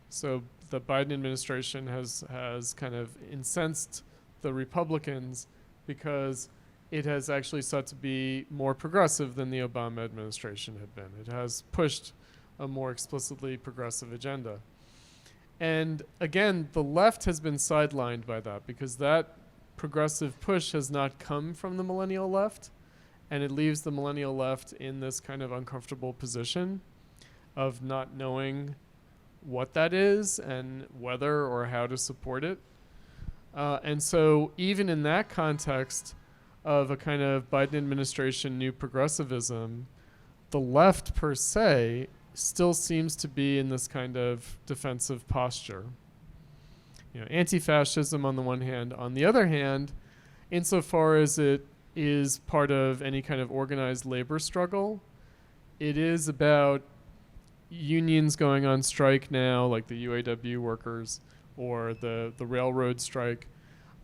So the Biden administration has kind of incensed the Republicans because it has actually sought to be more progressive than the Obama administration had been. It has pushed a more explicitly progressive agenda. And again, the left has been sidelined by that because that progressive push has not come from the millennial left, and it leaves the millennial left in this kind of uncomfortable position of not knowing what that is and whether or how to support it. And so even in that context of a kind of Biden administration new progressivism, the left per se still seems to be in this kind of defensive posture. Anti-fascism on the one hand. On the other hand, insofar as it is part of any kind of organized labor struggle, it is about unions going on strike now, like the UAW workers or the railroad strike,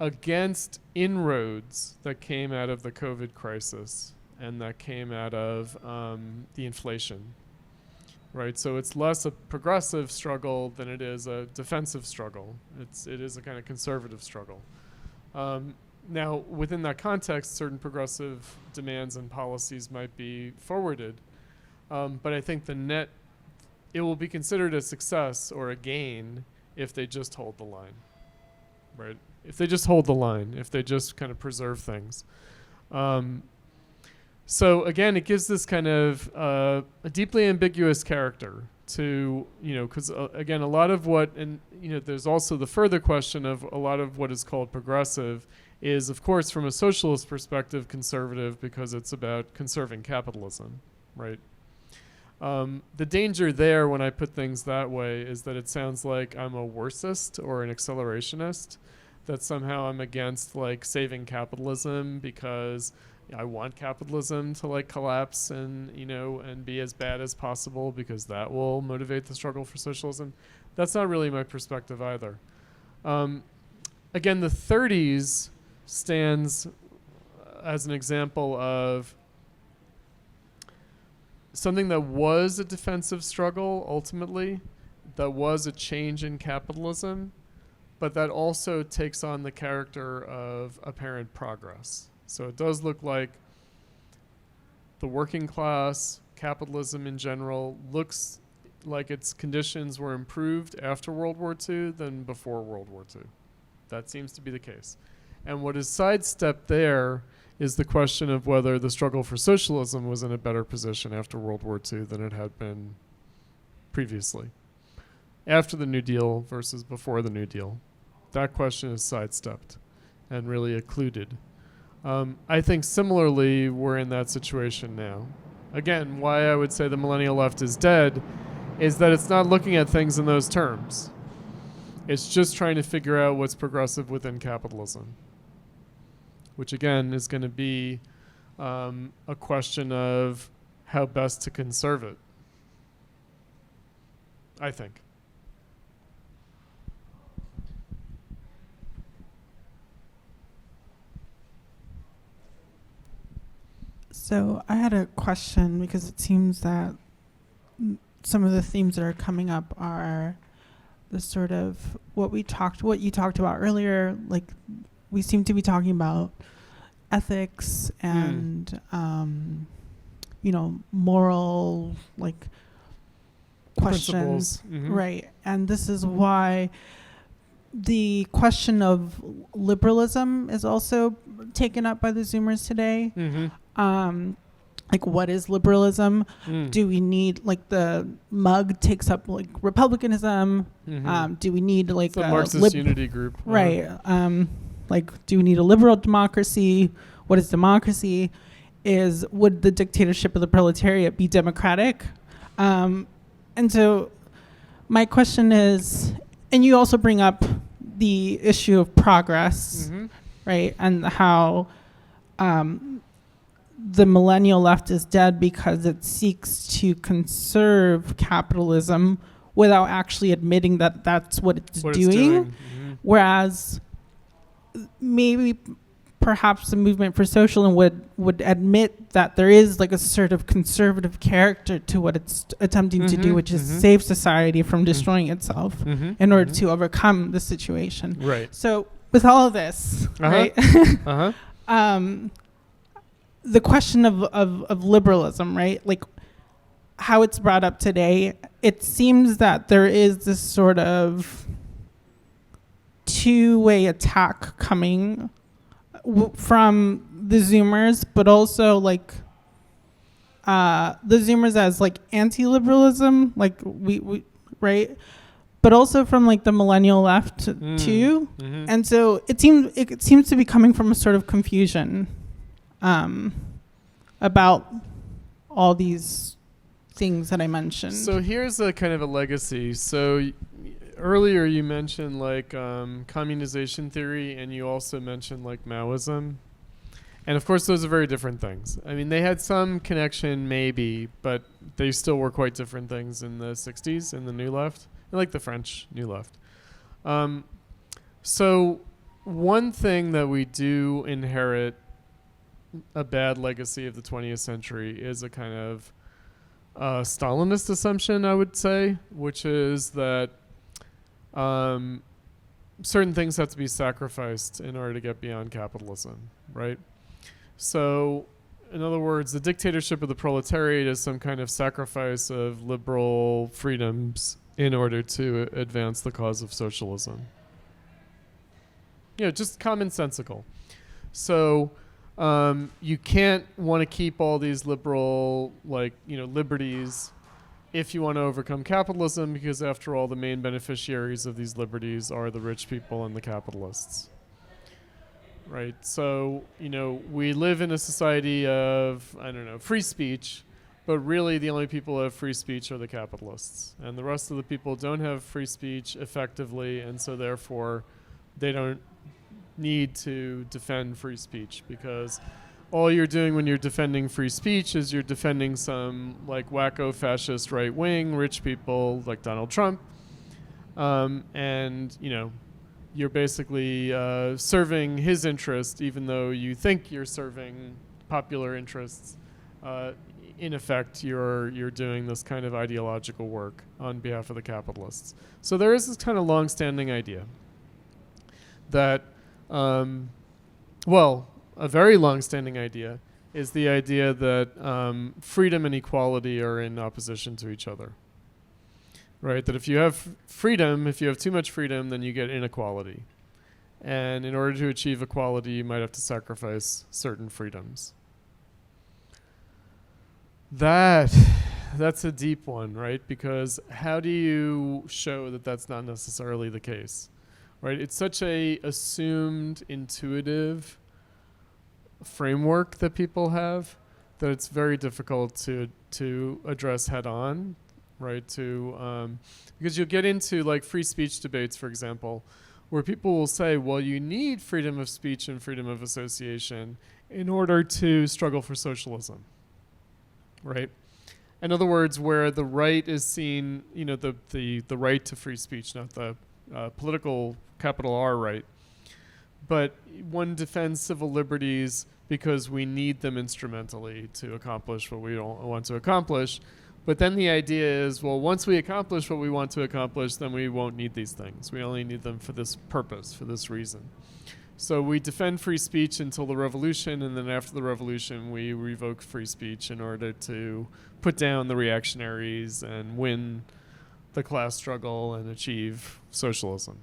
against inroads that came out of the COVID crisis and that came out of the inflation. Right, so it's less a progressive struggle than it is a defensive struggle. It is a kind of conservative struggle. Now, within that context, certain progressive demands and policies might be forwarded, but I think it will be considered a success or a gain if they just hold the line, right? If they just hold the line, if they just kind of preserve things. So again, it gives this kind of a deeply ambiguous character to, because again, a lot of what, and there's also the further question of a lot of what is called progressive is, of course, from a socialist perspective, conservative because it's about conserving capitalism, right? The danger there when I put things that way is that it sounds like I'm a worstist or an accelerationist, that somehow I'm against like saving capitalism because I want capitalism to like collapse and be as bad as possible because that will motivate the struggle for socialism. That's not really my perspective either. Again, the 30s stands as an example of something that was a defensive struggle ultimately, that was a change in capitalism, but that also takes on the character of apparent progress. So it does look like the working class, capitalism in general, looks like its conditions were improved after World War II than before World War II. That seems to be the case. And what is sidestepped there is the question of whether the struggle for socialism was in a better position after World War II than it had been previously. After the New Deal versus before the New Deal. That question is sidestepped and really occluded. I think similarly, we're in that situation now. Again, why I would say the millennial left is dead is that it's not looking at things in those terms. It's just trying to figure out what's progressive within capitalism, which again is going to be a question of how best to conserve it. I think. So I had a question because it seems that some of the themes that are coming up are the sort of what you talked about earlier. Like, we seem to be talking about ethics and moral like questions, right? And this is why the question of liberalism is also taken up by the Zoomers today. Like, what is liberalism? Do we need, like, the mug takes up like republicanism? Do we need like it's a Marxist unity group, right? Like, do we need a liberal democracy? What is democracy? Would the dictatorship of the proletariat be democratic? And so my question is, and you also bring up the issue of progress, right? And how the millennial left is dead because it seeks to conserve capitalism without actually admitting that that's what it's doing. Whereas maybe perhaps the movement for socialism would admit that there is like a sort of conservative character to what it's attempting to do, which is save society from destroying itself in order to overcome the situation. Right. So with all of this, right? The question of liberalism, right? Like, how it's brought up today, it seems that there is this sort of two-way attack coming from the Zoomers, but also like the Zoomers as like anti-liberalism, like we right, but also from like the millennial left too. And so it seems to be coming from a sort of confusion about all these things that I mentioned. So here's a kind of a legacy. So earlier you mentioned like communization theory, and you also mentioned like Maoism. And of course those are very different things. I mean, they had some connection maybe, but they still were quite different things in the 60s in the New Left, like the French New Left. So one thing that we do inherit a bad legacy of the 20th century is a kind of Stalinist assumption, I would say, which is that certain things have to be sacrificed in order to get beyond capitalism, right? So, in other words, the dictatorship of the proletariat is some kind of sacrifice of liberal freedoms in order to advance the cause of socialism. Just commonsensical. So, you can't want to keep all these liberal, liberties if you want to overcome capitalism, because after all, the main beneficiaries of these liberties are the rich people and the capitalists. Right? So, we live in a society of, free speech, but really the only people who have free speech are the capitalists. And the rest of the people don't have free speech effectively, and so therefore they don't need to defend free speech, because all you're doing when you're defending free speech is you're defending some like wacko fascist right wing rich people like Donald Trump, and you're basically serving his interest, even though you think you're serving popular interests. In effect, you're doing this kind of ideological work on behalf of the capitalists. So there is this kind of long-standing idea that a very long-standing idea is the idea that freedom and equality are in opposition to each other, right? That if you have freedom, if you have too much freedom, then you get inequality. And in order to achieve equality, you might have to sacrifice certain freedoms. That's a deep one, right? Because how do you show that that's not necessarily the case? Right, it's such a assumed, intuitive framework that people have that it's very difficult to address head on, right? Because you'll get into like free speech debates, for example, where people will say, well, you need freedom of speech and freedom of association in order to struggle for socialism, right? In other words, where the right is seen, the right to free speech, not the political capital R right, but one defends civil liberties because we need them instrumentally to accomplish what we don't want to accomplish. But then the idea is, well, once we accomplish what we want to accomplish, then we won't need these things. We only need them for this purpose, for this reason. So we defend free speech until the revolution, and then after the revolution, we revoke free speech in order to put down the reactionaries and win the class struggle and achieve socialism.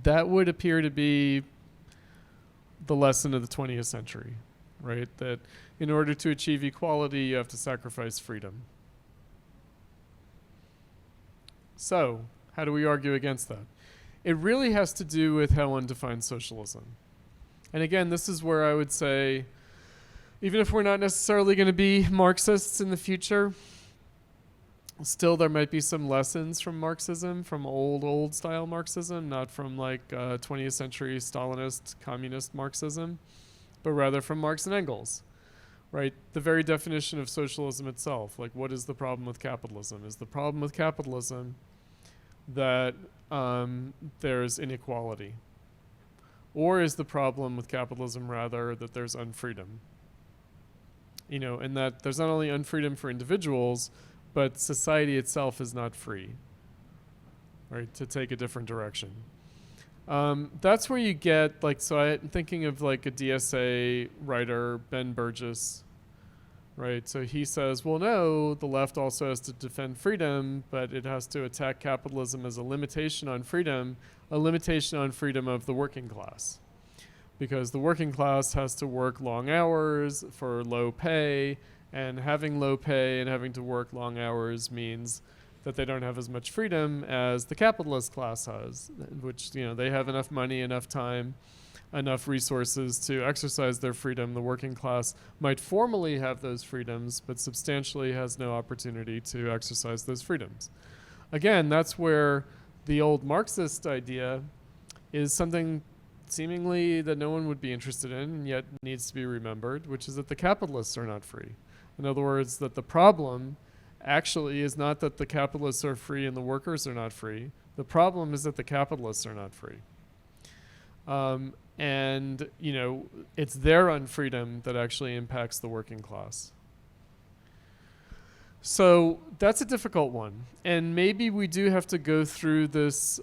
That would appear to be the lesson of the 20th century, right? That in order to achieve equality, you have to sacrifice freedom. So, how do we argue against that? It really has to do with how one defines socialism. And again, this is where I would say, even if we're not necessarily going to be Marxists in the future, still there might be some lessons from Marxism, from old style Marxism, not from like 20th century Stalinist, communist Marxism, but rather from Marx and Engels, right? The very definition of socialism itself, like what is the problem with capitalism? Is the problem with capitalism that there's inequality? Or is the problem with capitalism rather that there's unfreedom? And that there's not only unfreedom for individuals, but society itself is not free, right, to take a different direction. That's where you get, so I'm thinking of like a DSA writer, Ben Burgess, right? So he says, well, no, the left also has to defend freedom, but it has to attack capitalism as a limitation on freedom of the working class. Because the working class has to work long hours for low pay, and having low pay and having to work long hours means that they don't have as much freedom as the capitalist class has, which, they have enough money, enough time, enough resources to exercise their freedom. The working class might formally have those freedoms, but substantially has no opportunity to exercise those freedoms. Again, that's where the old Marxist idea is something seemingly that no one would be interested in, and yet needs to be remembered, which is that the capitalists are not free. In other words, that the problem actually is not that the capitalists are free and the workers are not free. The problem is that the capitalists are not free. And, it's their unfreedom that actually impacts the working class. So that's a difficult one. And maybe we do have to go through this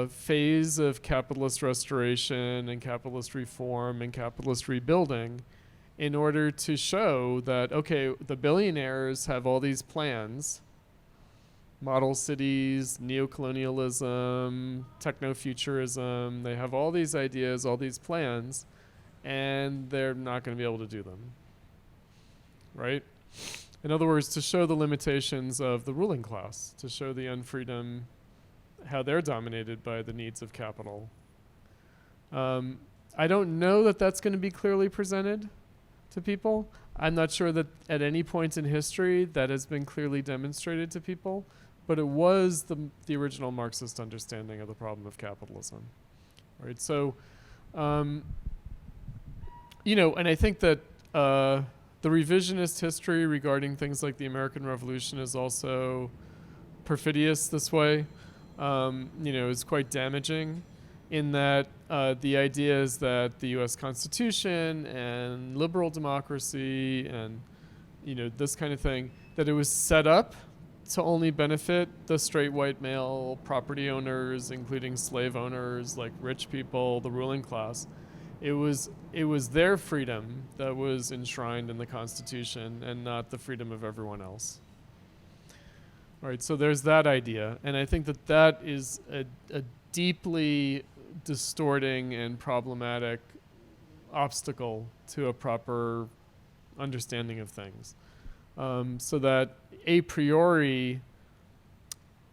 phase of capitalist restoration and capitalist reform and capitalist rebuilding in order to show that, okay, the billionaires have all these plans, model cities, neocolonialism, techno-futurism. They have all these ideas, all these plans, and they're not going to be able to do them, right? In other words, to show the limitations of the ruling class, to show the unfreedom, how they're dominated by the needs of capital. I don't know that that's going to be clearly presented to people. I'm not sure that at any point in history that has been clearly demonstrated to people, but it was the original Marxist understanding of the problem of capitalism, right? So, and I think that the revisionist history regarding things like the American Revolution is also perfidious this way, is quite damaging in that the idea is that the US Constitution and liberal democracy and, this kind of thing, that it was set up to only benefit the straight white male property owners, including slave owners, like rich people, the ruling class. It was their freedom that was enshrined in the Constitution and not the freedom of everyone else. All right, so there's that idea. And I think that is a deeply distorting and problematic obstacle to a proper understanding of things. So that a priori,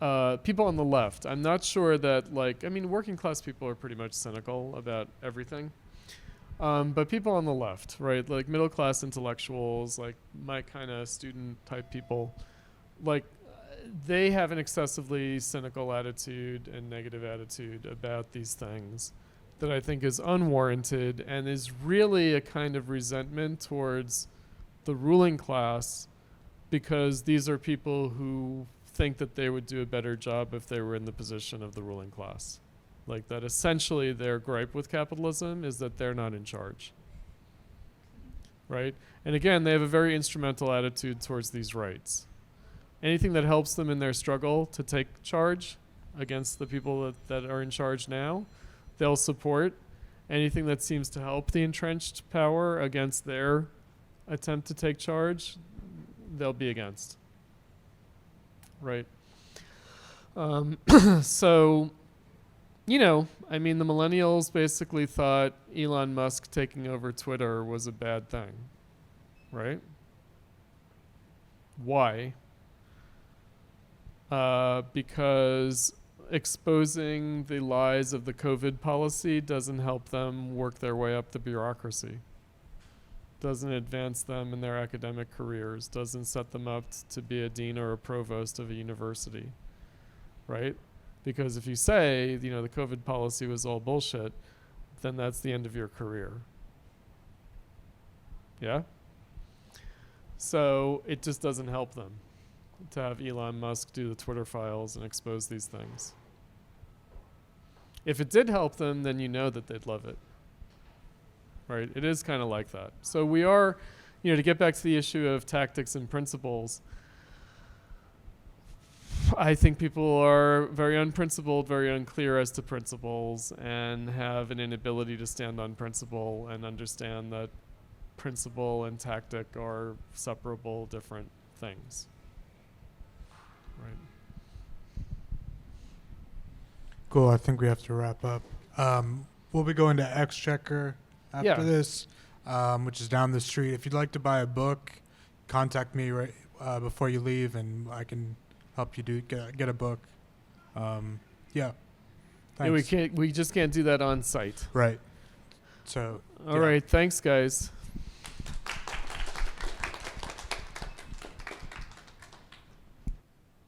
people on the left, I'm not sure that working class people are pretty much cynical about everything. But people on the left, right, like middle class intellectuals, like my kind of student type people, they have an excessively cynical attitude and negative attitude about these things that I think is unwarranted and is really a kind of resentment towards the ruling class because these are people who think that they would do a better job if they were in the position of the ruling class. Like that essentially their gripe with capitalism is that they're not in charge. Right? And again, they have a very instrumental attitude towards these rights. Anything that helps them in their struggle to take charge against the people that are in charge now, they'll support. Anything that seems to help the entrenched power against their attempt to take charge, they'll be against. Right? So, you know, I mean, the millennials basically thought Elon Musk taking over Twitter was a bad thing. Right? Why? Because exposing the lies of the COVID policy doesn't help them work their way up the bureaucracy. Doesn't advance them in their academic careers. Doesn't set them up to be a dean or a provost of a university. Right? Because if you say, you know, the COVID policy was all bullshit, then that's the end of your career. Yeah? So it just doesn't help them to have Elon Musk do the Twitter files and expose these things. If it did help them, then you know that they'd love it. Right? It is kind of like that. So we are, you know, to get back to the issue of tactics and principles, I think people are very unprincipled, very unclear as to principles, and have an inability to stand on principle and understand that principle and tactic are separable, different things. Right. Cool. I think we have to wrap up. We'll be going to Exchequer after this, which is down the street. If you'd like to buy a book, contact me right before you leave, and I can help you get a book. Thanks. Yeah, we just can't do that on site. Right. So. All right. Thanks, guys.